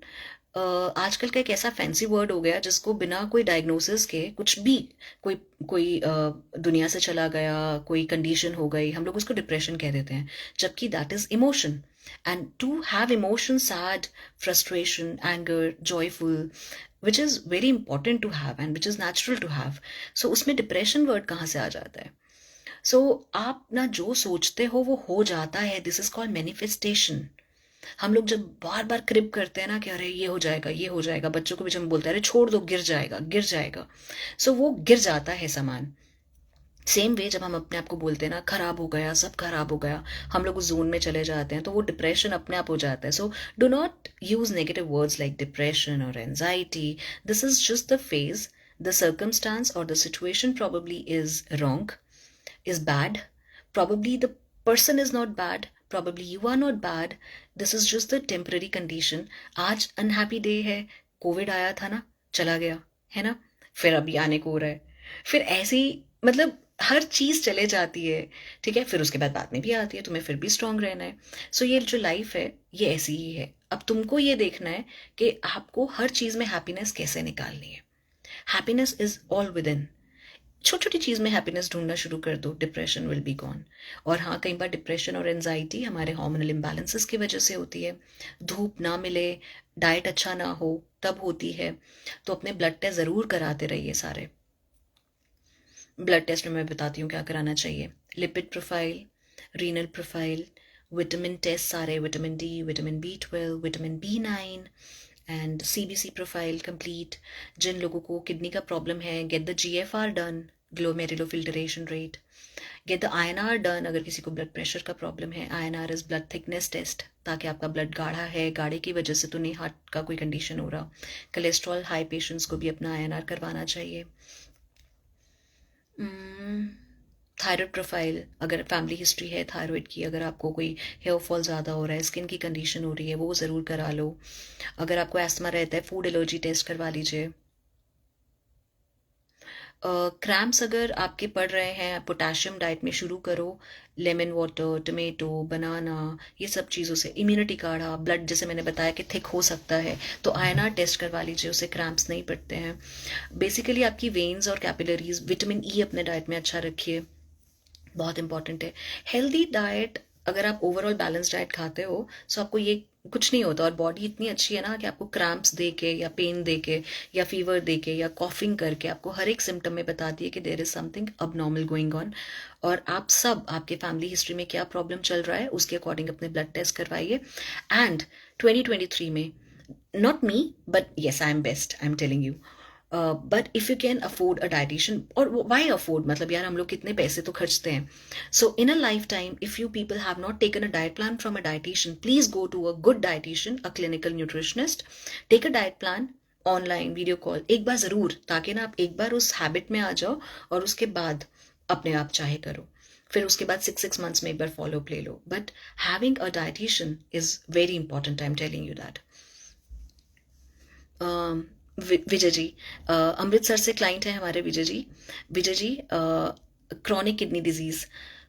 आजकल का एक ऐसा फैंसी वर्ड हो गया जिसको बिना कोई डायग्नोसिस के कुछ भी, कोई कोई दुनिया से चला गया, कोई कंडीशन हो गई, हम लोग उसको डिप्रेशन कह देते हैं, जबकि that is emotion. And to have emotion, sad, frustration, anger, joyful, which is very important to have and which is natural to have. So उसमें डिप्रेशन वर्ड कहाँ से आ जाता है? सो आप ना जो सोचते हो वो हो जाता है, दिस इज कॉल्ड मैनिफेस्टेशन। हम लोग जब बार बार क्रिप करते हैं ना कि अरे ये हो जाएगा, ये हो जाएगा, बच्चों को भी जब हम बोलते हैं अरे छोड़ दो, गिर जाएगा, गिर जाएगा, सो वो गिर जाता है सामान। सेम वे जब हम अपने आप को बोलते हैं ना खराब हो गया, सब खराब हो गया, हम लोग उस जोन में चले जाते हैं, तो वो डिप्रेशन अपने आप हो जाता है। So do not use negative words like depression और एंजाइटी। This is just the phase, the circumstance और the situation probably is wrong, is bad. Probably the person is not bad. Probably you are not bad. This is just the temporary condition. आज unhappy day है, Covid आया था ना, चला गया, है ना, फिर अभी आने को हो रहा है, फिर ऐसे ही मतलब हर चीज चले जाती है। ठीक है, फिर उसके बाद में भी आती है, तुम्हें फिर भी स्ट्रांग रहना है। सो ये जो लाइफ है ये ऐसी ही है। अब तुमको ये देखना है कि आपको हर चीज में हैप्पीनेस कैसे निकालनी है। Happiness is all with in. छोटी छोटी चीज में हैप्पीनेस ढूंढना शुरू कर दो, डिप्रेशन विल बी गॉन। और हाँ, कई बार डिप्रेशन और एनजाइटी हमारे हार्मोनल इम्बैलेंसेस की वजह से होती है। धूप ना मिले, डाइट अच्छा ना हो, तब होती है। तो अपने ब्लड टेस्ट जरूर कराते रहिए सारे। ब्लड टेस्ट में मैं बताती हूँ क्या कराना चाहिए। Lipid profile, renal profile, vitamin test सारे, vitamin D, vitamin B12, vitamin B9 and CBC profile complete. जिन लोगों को किडनी का प्रॉब्लम है, get the GFR done, glomerular filtration rate. Get the INR done, अगर किसी को ब्लड प्रेशर का प्रॉब्लम है, INR is blood thickness test, ताकि आपका ब्लड गाढ़ा है, गाढ़े की वजह से तो नहीं हार्ट का कोई कंडीशन हो रहा। कोलेस्ट्रॉल हाई पेशेंट्स को भी अपना INR करवाना चाहिए। थायराइड प्रोफाइल, अगर फैमिली हिस्ट्री है थायराइड की, अगर आपको कोई हेयर फॉल ज़्यादा हो रहा है, स्किन की कंडीशन हो रही है, वो ज़रूर करा लो। अगर आपको एस्थमा रहता है, फूड एलर्जी टेस्ट करवा लीजिए। क्रैम्प्स अगर आपके पड़ रहे हैं, पोटाशियम डाइट में शुरू करो। लेमन वाटर, टमेटो, बनाना, ये सब चीज़ों से इम्यूनिटी काढ़ा, ब्लड जैसे मैंने बताया कि थिक हो सकता है, तो INR टेस्ट करवा लीजिए, उससे क्रैम्प्स नहीं पड़ते हैं। बेसिकली आपकी वेन्स और कैपिलरीज, विटामिन E अपने डाइट में अच्छा रखिए, बहुत इंपॉर्टेंट है। हेल्दी डाइट, अगर आप ओवरऑल बैलेंस डाइट खाते हो तो आपको ये कुछ नहीं होता, और बॉडी इतनी अच्छी है ना कि आपको क्रैम्प्स दे के या पेन दे के या फीवर दे के या कॉफिंग करके आपको हर एक सिम्टम में बता दिए कि देयर इज समथिंग अब नॉर्मल गोइंग ऑन। और आप सब, आपके फैमिली हिस्ट्री में क्या प्रॉब्लम चल रहा है उसके अकॉर्डिंग अपने ब्लड टेस्ट करवाइए। एंड 2023 में, not me but yes I am best, I am telling you, but if you can afford a dietitian, और वाई अफोर्ड, मतलब यार हम लोग कितने पैसे तो खर्चते हैं। So in a life time if you people have not taken a diet plan from a dietitian, please go to a good dietitian, a clinical nutritionist, take a diet plan online, video call, एक बार जरूर, ताकि ना आप एक बार उस habit में आ जाओ और उसके बाद अपने आप चाहे करो। फिर उसके बाद 6 मंथ्स में एक बार फॉलोअप ले लो, but having a dietitian is very important, I am telling you that. Vijay ji, Amritsar से क्लाइंट है हमारे Vijay ji. Vijay ji, chronic kidney disease,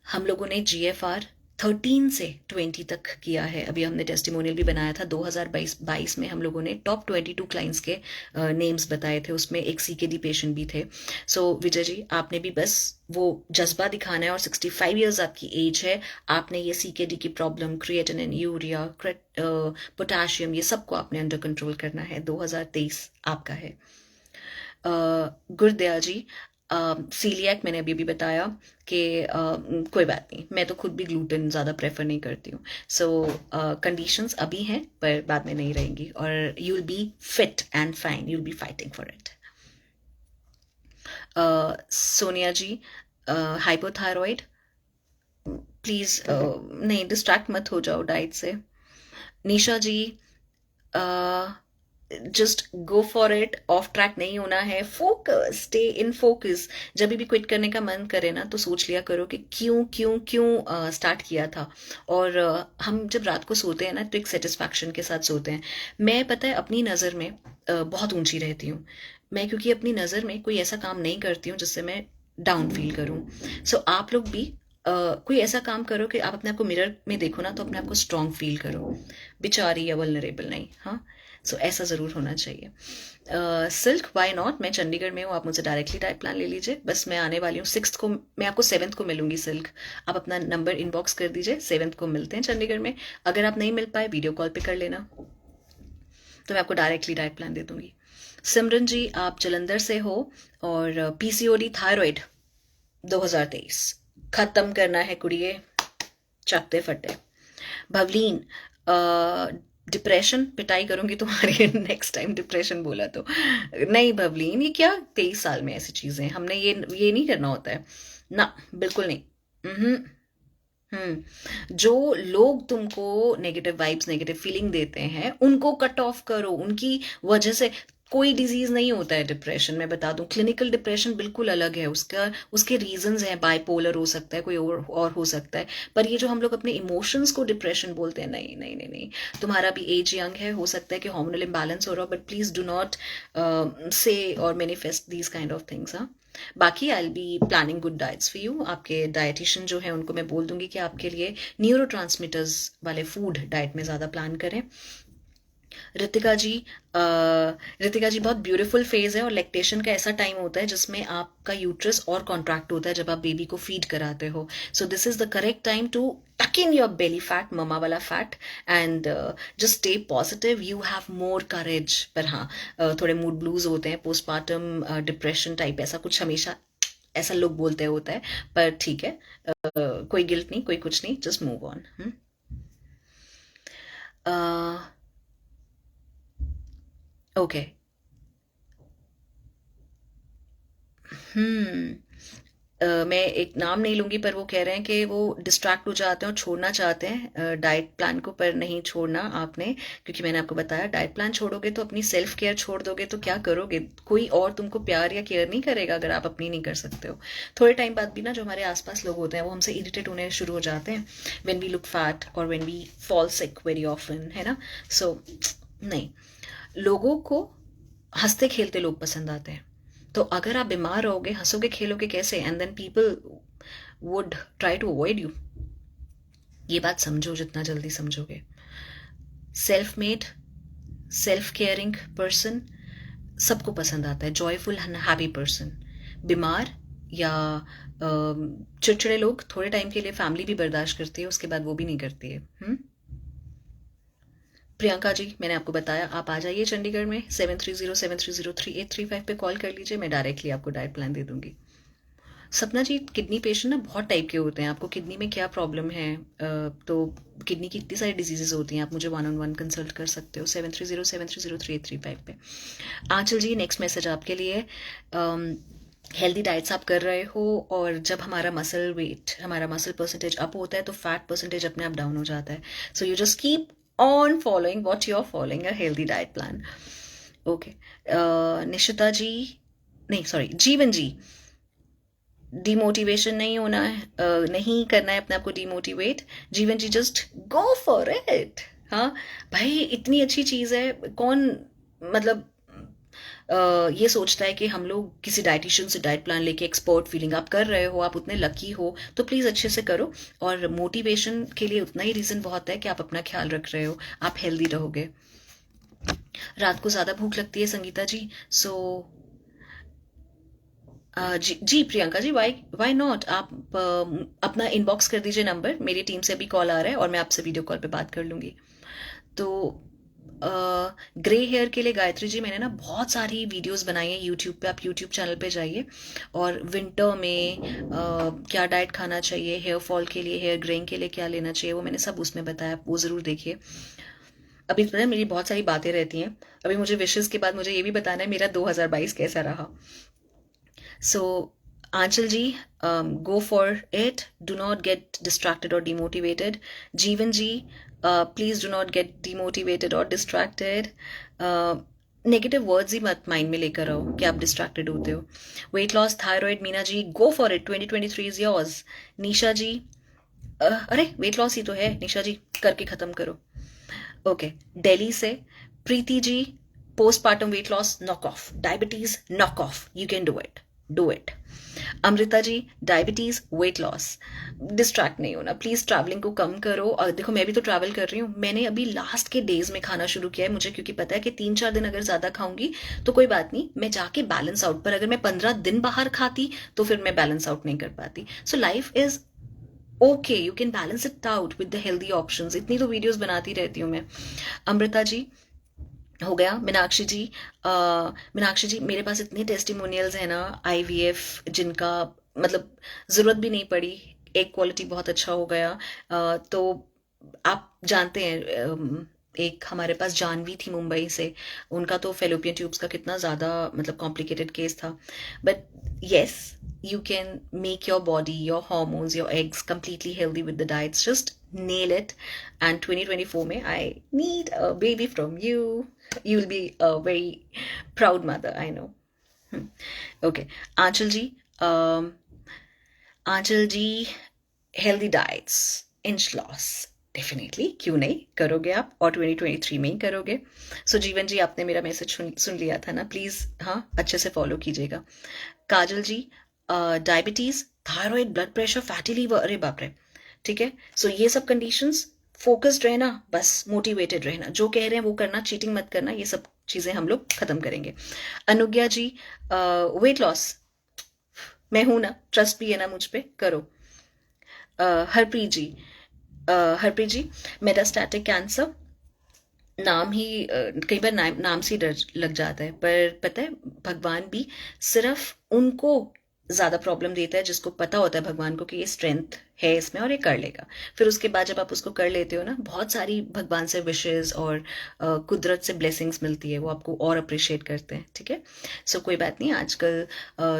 हम लोगों ने GFR 13 से 20 तक किया है। अभी हमने टेस्टिमोनियल भी बनाया था 2022 में, हम लोगों ने टॉप 22 क्लाइंट्स के नेम्स बताए थे, उसमें एक CKD पेशेंट भी थे। सो विजय जी, आपने भी बस वो जज्बा दिखाना है, और 65 ईयर्स आपकी एज है, आपने ये CKD की प्रॉब्लम, क्रिएटिनिन, यूरिया, पोटाशियम, ये सबको आपने अंडर कंट्रोल करना है। 2023 आपका है। गुरदया जी, सीलियक मैंने अभी भी बताया कि कोई बात नहीं, मैं तो खुद भी ग्लूटेन ज़्यादा प्रेफर नहीं करती हूँ। सो कंडीशंस अभी हैं पर बाद में नहीं रहेंगी, और you will be fit and fine, you will be fighting for it. Sonia ji, hypothyroid, please नहीं डिस्ट्रैक्ट मत हो जाओ डाइट से। Nisha ji, just go for it, off track नहीं होना है, फोकस, स्टे इन फोकस। जब भी क्विट करने का मन करे ना तो सोच लिया करो कि क्यों क्यों क्यों स्टार्ट किया था। और हम जब रात को सोते हैं ना तो एक सेटिस्फैक्शन के साथ सोते हैं। मैं पता है अपनी नज़र में बहुत ऊंची रहती हूँ मैं, क्योंकि अपनी नज़र में कोई ऐसा काम नहीं करती हूँ जिससे मैं डाउन फील करूँ। सो आप लोग भी कोई ऐसा काम करो कि आप अपने आप को मिरर में देखो ना तो अपने आप को स्ट्रांग फील करो, बेचारी या वल्नरेबल नहीं। हाँ, सो ऐसा ज़रूर होना चाहिए। सिल्क, वाई नॉट, मैं चंडीगढ़ में हूँ, आप मुझसे डायरेक्टली डाइट प्लान ले लीजिए। बस मैं आने वाली हूँ 6 को, मैं आपको 7 को मिलूंगी सिल्क। आप अपना नंबर इनबॉक्स कर दीजिए, 7 को मिलते हैं चंडीगढ़ में। अगर आप नहीं मिल पाए वीडियो कॉल पे कर लेना, तो मैं आपको डायरेक्टली डाइट प्लान दे दूंगी। सिमरन जी, आप जलंधर से हो और पीसीओडी थायराइड 2023 खत्म करना है कुड़िए, चकते फटे। भवलीन, डिप्रेशन, पिटाई करूंगी तुम्हारी नेक्स्ट टाइम डिप्रेशन बोला तो। नहीं भवलीन, ये क्या 23 साल में ऐसी चीजें, हमने ये नहीं करना होता है ना, बिल्कुल नहीं। हम्म। जो लोग तुमको नेगेटिव वाइब्स, नेगेटिव फीलिंग देते हैं, उनको कट ऑफ करो। उनकी वजह से कोई डिजीज नहीं होता है डिप्रेशन। मैं बता दूं, क्लिनिकल डिप्रेशन बिल्कुल अलग है, उसका उसके रीजंस हैं, बाइपोलर हो सकता है, कोई और हो सकता है। पर ये जो हम लोग अपने इमोशंस को डिप्रेशन बोलते हैं, नहीं नहीं नहीं नहीं। तुम्हारा भी एज यंग है, हो सकता है कि हार्मोनल इम्बैलेंस हो रहा हो, but please do not say और manifest these kind of things. हाँ, बाकी I be planning good diets for you. आपके डाइटिशियन जो है उनको मैं बोल दूंगी कि आपके लिए न्यूरो वाले फूड डाइट में ज़्यादा प्लान करें। रितिका जी, रितिका जी, बहुत ब्यूटीफुल फेज है और लैक्टेशन का ऐसा टाइम होता है जिसमें आपका यूट्रस और कॉन्ट्रैक्ट होता है जब आप बेबी को फीड कराते हो। So this is the correct time to tuck in your belly fat, ममा वाला fat, and just stay positive, you have more courage. पर हाँ, थोड़े मूड ब्लूज होते हैं, पोस्टमार्टम डिप्रेशन टाइप ऐसा कुछ हमेशा ऐसा लोग बोलते होता है, पर ठीक है, कोई गिल्ट नहीं, कोई कुछ नहीं, जस्ट मूव ऑन। ओके। हम्म। मैं एक नाम नहीं लूंगी, पर वो कह रहे हैं कि वो डिस्ट्रैक्ट हो जाते हैं और छोड़ना चाहते हैं डाइट प्लान को, पर नहीं छोड़ना आपने, क्योंकि मैंने आपको बताया डाइट प्लान छोड़ोगे तो अपनी सेल्फ केयर छोड़ दोगे तो क्या करोगे? कोई और तुमको प्यार या केयर नहीं करेगा अगर आप अपनी नहीं कर सकते हो। थोड़े टाइम बाद भी ना जो हमारे आसपास लोग होते हैं वो हमसे इरिटेट होने शुरू हो जाते हैं, व्हेन वी लुक फैट और when we fall sick very often, है ना। सो नहीं, लोगों को हंसते खेलते लोग पसंद आते हैं। तो अगर आप बीमार रहोगे, हंसोगे खेलोगे कैसे? And then people would try to avoid you. ये बात समझो जितना जल्दी समझोगे। Self made, self caring person सबको पसंद आता है, जॉयफुल एंड हैप्पी पर्सन। बीमार या चिड़चिड़े लोग थोड़े टाइम के लिए फैमिली भी बर्दाश्त करती है, उसके बाद वो भी नहीं करती है। प्रियंका जी, मैंने आपको बताया, आप आ जाइए चंडीगढ़ में, 7307303835 पे कॉल कर लीजिए, मैं डायरेक्टली आपको डाइट प्लान दे दूंगी। सपना जी, किडनी पेशेंट ना बहुत टाइप के होते हैं, आपको किडनी में क्या प्रॉब्लम है? तो किडनी की इतनी सारी डिजीजेज होती हैं, आप मुझे 1-on-1 कंसल्ट कर सकते हो 7307303835 पे। आंचल जी, नेक्स्ट मैसेज आपके लिए। हेल्दी डाइट्स आप कर रहे हो और जब हमारा मसल वेट, हमारा मसल परसेंटेज अप होता है तो फैट परसेंटेज अपने आप डाउन हो जाता है। So you just keep on following what you are following a healthy diet plan. Okay. Nishita ji, नहीं सॉरी, जीवन जी, डिमोटिवेशन नहीं होना है, नहीं करना है अपने आप को डिमोटिवेट। जीवन जी, जस्ट गो फॉर इट। हाँ भाई, इतनी अच्छी चीज है, कौन मतलब ये सोचता है कि हम लोग किसी डाइटिशियन से डाइट प्लान लेके एक्सपर्ट फीलिंग आप कर रहे हो, आप उतने लकी हो तो प्लीज अच्छे से करो। और मोटिवेशन के लिए उतना ही रीजन बहुत है कि आप अपना ख्याल रख रहे हो, आप हेल्दी रहोगे। रात को ज्यादा भूख लगती है संगीता जी, सो जी Priyanka ji, Y why not, आप अपना इनबॉक्स कर दीजिए नंबर, मेरी टीम से भी कॉल आ रहा है और मैं आपसे वीडियो कॉल पे बात कर लूंगी। तो ग्रे हेयर के लिए गायत्री जी, मैंने ना बहुत सारी वीडियोस बनाई है यूट्यूब पे, आप यूट्यूब चैनल पे जाइए। और विंटर में क्या डाइट खाना चाहिए, हेयर फॉल के लिए, हेयर ग्रेइंग के लिए क्या लेना चाहिए, वो मैंने सब उसमें बताया, वो ज़रूर देखिए। अभी पता है मेरी बहुत सारी बातें रहती हैं, अभी मुझे विशेष के बाद मुझे ये भी बताना है मेरा 2022 कैसा रहा। So, Anchal ji, go for it. Do not get distracted or demotivated. Jeevan ji, please do not get demotivated or distracted. Negative words ही मत माइंड में लेकर आओ कि आप डिस्ट्रैक्टेड होते हो। Weight loss, thyroid, Meena ji go for it, 2023 is yours. Nisha ji, अरे वेट लॉस ही तो है निशा जी, करके खत्म करो। ओके, दिल्ली से Preeti ji, postpartum weight loss knock off, diabetes knock off, you can do it, do it. Amrita ji, diabetes, weight loss, distract नहीं होना प्लीज, ट्रैवलिंग को कम करो। और देखो मैं भी तो ट्रैवल कर रही हूँ, मैंने अभी लास्ट के डेज में खाना शुरू किया है, मुझे क्योंकि पता है कि 3-4 दिन अगर ज्यादा खाऊंगी तो कोई बात नहीं, मैं जाके बैलेंस आउट, पर अगर मैं 15 दिन बाहर खाती तो फिर मैं बैलेंस आउट नहीं कर पाती। So life is okay, you can balance it out with the healthy options. इतनी तो वीडियोस बनाती रहती हूँ मैं। अमृता जी हो गया। मीनाक्षी जी, मीनाक्षी जी मेरे पास इतने टेस्टिमोनियल्स हैं ना आईवीएफ जिनका मतलब जरूरत भी नहीं पड़ी, एक क्वालिटी बहुत अच्छा हो गया। तो आप जानते हैं, एक हमारे पास जानवी थी मुंबई से, उनका तो फेलोपियन ट्यूब्स का कितना ज़्यादा मतलब कॉम्प्लिकेटेड केस था। But yes, you can make your body, your hormones, your eggs completely healthy with the diets. Just nail it. And 2024 में I need a baby from you. You'll be a very proud mother, I know. Okay. Aanchal ji, um, Aanchal ji, healthy diets, inch loss, definitely क्यों नहीं करोगे आप, और 2023 में ही करोगे। सो जीवन जी, आपने मेरा मैसेज सुन लिया था ना, प्लीज हाँ अच्छे से फॉलो कीजिएगा। Kajal ji, diabetes, thyroid, blood pressure, fatty liver, अरे बाप रे, ठीक है। सो ये सब कंडीशंस, फोकस्ड रहना, बस मोटिवेटेड रहना, जो कह रहे हैं वो करना, चीटिंग मत करना, ये सब चीजें हम लोग खत्म करेंगे। अनुज्ञा जी, वेट लॉस, मैं हूं ना, ट्रस्ट भी है ना मुझ पे, करो। हरप्रीत जी, हरप्रीत जी, मेटास्टैटिक कैंसर, नाम ही कई बार नाम से ही डर लग जाता है, पर पता है भगवान भी सिर्फ उनको ज्यादा प्रॉब्लम देता है जिसको पता होता है भगवान को कि ये स्ट्रेंथ है इसमें और ये कर लेगा। फिर उसके बाद जब आप उसको कर लेते हो ना, बहुत सारी भगवान से विशेस और कुदरत से ब्लेसिंग्स मिलती है, वो आपको और अप्रिशिएट करते हैं, ठीक है। सो कोई बात नहीं, आजकल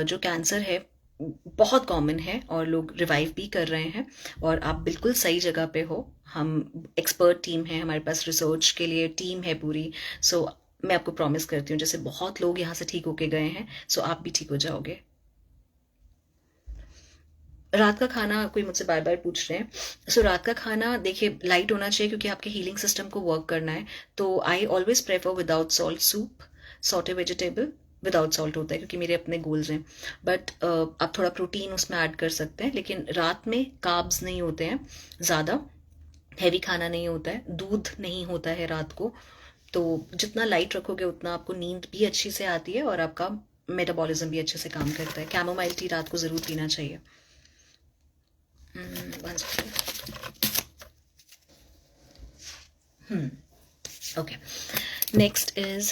जो कैंसर है बहुत कॉमन है और लोग रिवाइव भी कर रहे हैं, और आप बिल्कुल सही जगह पे हो। हम एक्सपर्ट टीम है, हमारे पास रिसर्च के लिए टीम है पूरी। सो मैं आपको प्रॉमिस करती हूँ, जैसे बहुत लोग यहाँ से ठीक होके गए हैं, सो आप भी ठीक हो जाओगे। रात का खाना कोई मुझसे बार बार पूछ रहे हैं। सो रात का खाना देखिए लाइट होना चाहिए क्योंकि आपके हीलिंग सिस्टम को वर्क करना है। तो I always prefer without salt soup, saute vegetable without salt होता है क्योंकि मेरे अपने गोल्स हैं। बट आप थोड़ा प्रोटीन उसमें ऐड कर सकते हैं, लेकिन रात में कार्ब्स नहीं होते हैं ज़्यादा, हैवी खाना नहीं होता है, दूध नहीं होता है रात को। तो जितना लाइट रखोगे उतना आपको नींद भी अच्छी से आती है और आपका मेटाबॉलिज्म भी अच्छे से काम करता है। कैमोमाइल टी रात को ज़रूर पीना चाहिए। One second. Okay. Next is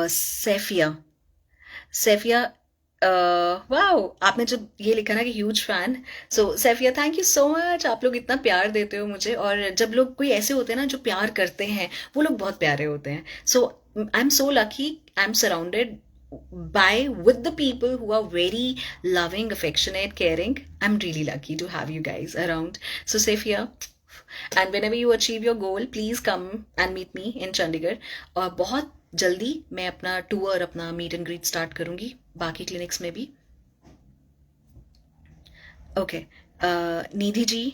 Saifia. Saifia, wow, आपने जब ये लिखा ना कि huge fan, so Saifia thank you so much. आप लोग इतना प्यार देते हो मुझे, और जब लोग कोई ऐसे होते हैं ना जो प्यार करते हैं, वो लोग बहुत प्यारे होते हैं। So I am so lucky, I am surrounded by with the people who are very loving, affectionate, caring. I'm really lucky to have you guys around. So Safia, and whenever you achieve your goal, please come and meet me in Chandigarh. और बहुत जल्दी मैं अपना tour, अपना meet and greet start करूंगी बाकी clinics में भी। Okay, Nidhi ji,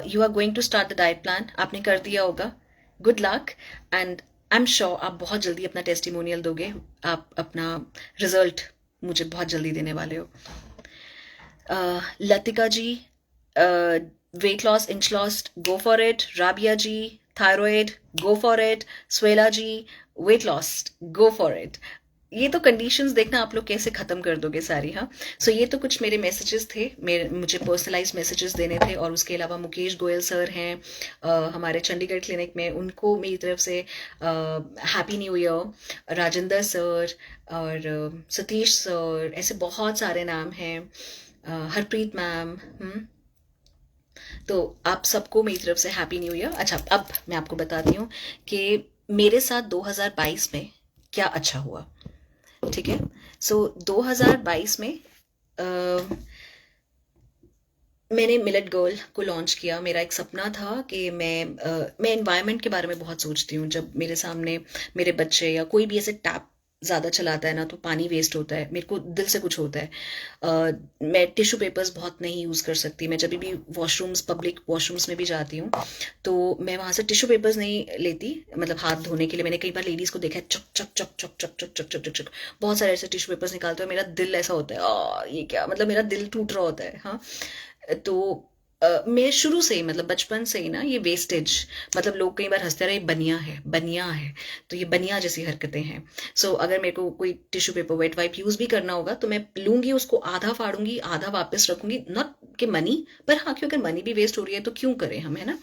you are going to start the diet plan, आपने कर दिया होगा, good luck. And I am sure आप बहुत जल्दी अपना टेस्टिमोनियल दोगे, आप अपना रिजल्ट मुझे बहुत जल्दी देने वाले हो। Latika ji, weight loss, inch loss, go for it. Rabia ji, thyroid, go for it. Swela ji, weight loss, go for it. ये तो कंडीशंस देखना आप लोग कैसे खत्म कर दोगे सारी। हाँ, सो ये तो कुछ मेरे मैसेजेस थे, मेरे मुझे पर्सनलाइज मैसेजेस देने थे। और उसके अलावा मुकेश गोयल सर हैं हमारे चंडीगढ़ क्लिनिक में, उनको मेरी तरफ से happy new year. Rajendra sir और सतीश सर, ऐसे बहुत सारे नाम हैं, हरप्रीत मैम। तो आप सबको मेरी तरफ से हैप्पी न्यू ईयर। अच्छा, अब मैं आपको बताती हूँ कि मेरे साथ 2022 में क्या अच्छा हुआ, ठीक है। सो 2022 में मैंने मिलेट गर्ल को लॉन्च किया। मेरा एक सपना था कि मैं एनवायरनमेंट के बारे में बहुत सोचती हूँ। जब मेरे सामने मेरे बच्चे या कोई भी ऐसे टैप ज़्यादा चलाता है ना, तो पानी वेस्ट होता है, मेरे को दिल से कुछ होता है। मैं टिश्यू पेपर्स बहुत नहीं यूज़ कर सकती। मैं जब भी वॉशरूम्स, पब्लिक वॉशरूम्स में भी जाती हूँ, तो मैं वहाँ से टिश्यू पेपर्स नहीं लेती, मतलब हाथ धोने के लिए। मैंने कई बार लेडीज़ को देखा है, चक चक चक चक चक चक चक चक चक चक बहुत सारे ऐसे टिश्यू पेपर्स निकालते हुए, मेरा दिल ऐसा होता है, ये क्या, मतलब मेरा दिल टूट रहा होता है। हाँ, तो मैं शुरू से ही, मतलब बचपन से ही ना, ये वेस्टेज, मतलब लोग कई बार हंसते रहे, बनिया है, बनिया है, तो ये बनिया जैसी हरकतें हैं। सो अगर मेरे को कोई tissue paper, wait wipe use भी करना होगा, तो मैं लूंगी उसको, आधा फाड़ूंगी, आधा वापस रखूंगी, नॉट कि मनी, पर हाँ, क्योंकि मनी भी वेस्ट हो रही है तो क्यों करें हम, है ना।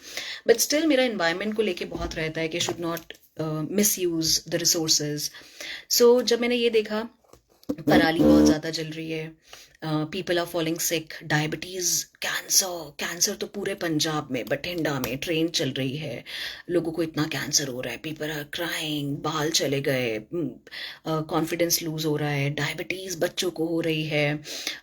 बट स्टिल मेरा एनवायरमेंट को लेके बहुत रहता है कि should not misuse the resources. So जब मैंने ये देखा, पराली बहुत ज़्यादा जल रही है, people are falling sick, diabetes, cancer, cancer तो पूरे पंजाब में, बठिंडा में ट्रेन चल रही है, लोगों को इतना कैंसर हो रहा है, पीपल आर क्राइंग, बाल चले गए, कॉन्फिडेंस लूज हो रहा है, डायबिटीज़ बच्चों को हो रही है,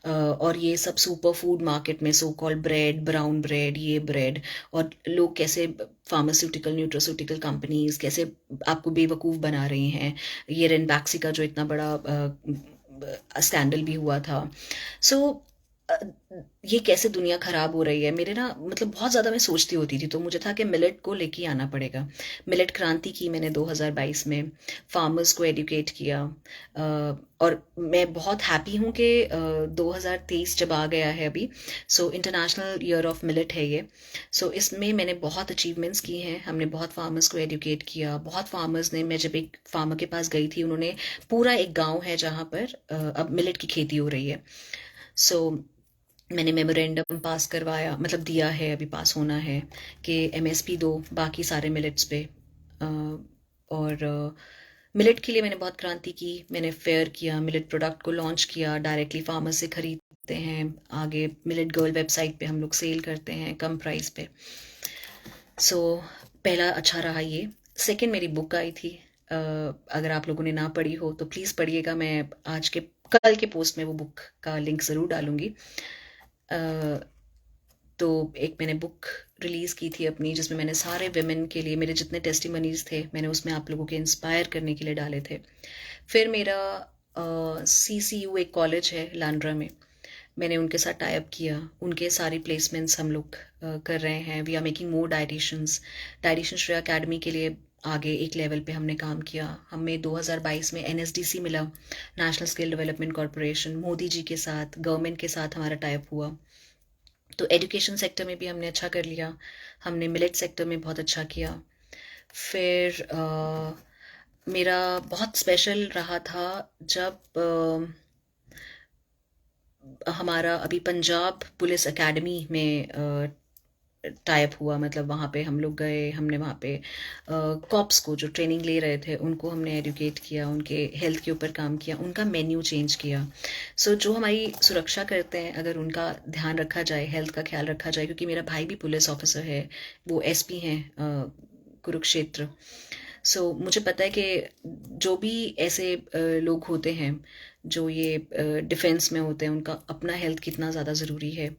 और ये सब सुपर फूड मार्केट में, so called bread, brown bread, ये ब्रेड, और लोग कैसे, फार्मास्यूटिकल, न्यूट्रोस्यूटिकल कंपनीज कैसे आपको बेवकूफ़ बना रही हैं। ये रेनबैक्सी का जो इतना बड़ा स्कैंडल भी हुआ था। सो ये कैसे दुनिया खराब हो रही है, मेरे ना, मतलब बहुत ज़्यादा मैं सोचती होती थी, तो मुझे था कि मिलेट को लेके आना पड़ेगा। मिलेट क्रांति की मैंने 2022 में, फार्मर्स को एडुकेट किया। और मैं बहुत हैप्पी हूँ कि 2023 जब आ गया है अभी, so international year of millet है ये। सो इसमें मैंने बहुत अचीवमेंट्स की हैं। हमने बहुत फार्मर्स को एडुकेट किया, बहुत फार्मर्स ने, मैं जब एक फार्मर के पास गई थी, उन्होंने, पूरा एक गांव है जहाँ पर अब मिलेट की खेती हो रही है। सो मैंने मेमोरेंडम पास करवाया, मतलब दिया है, अभी पास होना है, कि एमएसपी दो बाकी सारे मिलेट्स पे। अ, और मिलेट के लिए मैंने बहुत क्रांति की। मैंने फेयर किया, मिलेट प्रोडक्ट को लॉन्च किया, डायरेक्टली फार्मर से खरीदते हैं, आगे मिलेट गर्ल वेबसाइट पे हम लोग सेल करते हैं कम प्राइस पे। सो पहला अच्छा रहा ये। सेकंड, मेरी बुक आई थी। अगर आप लोगों ने ना पढ़ी हो तो प्लीज़ पढ़िएगा। मैं आज के, कल के पोस्ट में वो बुक का लिंक ज़रूर डालूंगी। अ, तो एक मैंने बुक रिलीज़ की थी अपनी, जिसमें मैंने सारे वेमेन के लिए मेरे जितने टेस्टिमनीज थे, मैंने उसमें आप लोगों के इंस्पायर करने के लिए डाले थे। फिर मेरा CCU एक कॉलेज है लांड्रा में, मैंने उनके साथ टाई अप किया, उनके सारी प्लेसमेंट्स हम लोग कर रहे हैं। We are making more dietitians. Dietitian Shreya Academy के लिए आगे एक लेवल पे हमने काम किया। हमें 2022 में NSDC मिला, national skill development corporation, Modi ji के साथ, गवर्नमेंट के साथ हमारा टाई अप हुआ। तो एजुकेशन सेक्टर में भी हमने अच्छा कर लिया, हमने मिलेट सेक्टर में बहुत अच्छा किया। फिर मेरा बहुत स्पेशल रहा था जब हमारा अभी पंजाब पुलिस एकेडमी में टाइप हुआ, मतलब वहाँ पे हम लोग गए, हमने वहाँ पे कॉप्स को जो ट्रेनिंग ले रहे थे उनको हमने एडुकेट किया, उनके हेल्थ के ऊपर काम किया, उनका मेन्यू चेंज किया। सो जो हमारी सुरक्षा करते हैं, अगर उनका ध्यान रखा जाए, हेल्थ का ख्याल रखा जाए, क्योंकि मेरा भाई भी पुलिस ऑफिसर है, वो SP हैं कुरुक्षेत्र। सो मुझे पता है कि जो भी ऐसे लोग होते हैं जो ये डिफेंस में होते हैं, उनका अपना हेल्थ कितना ज़्यादा ज़रूरी है।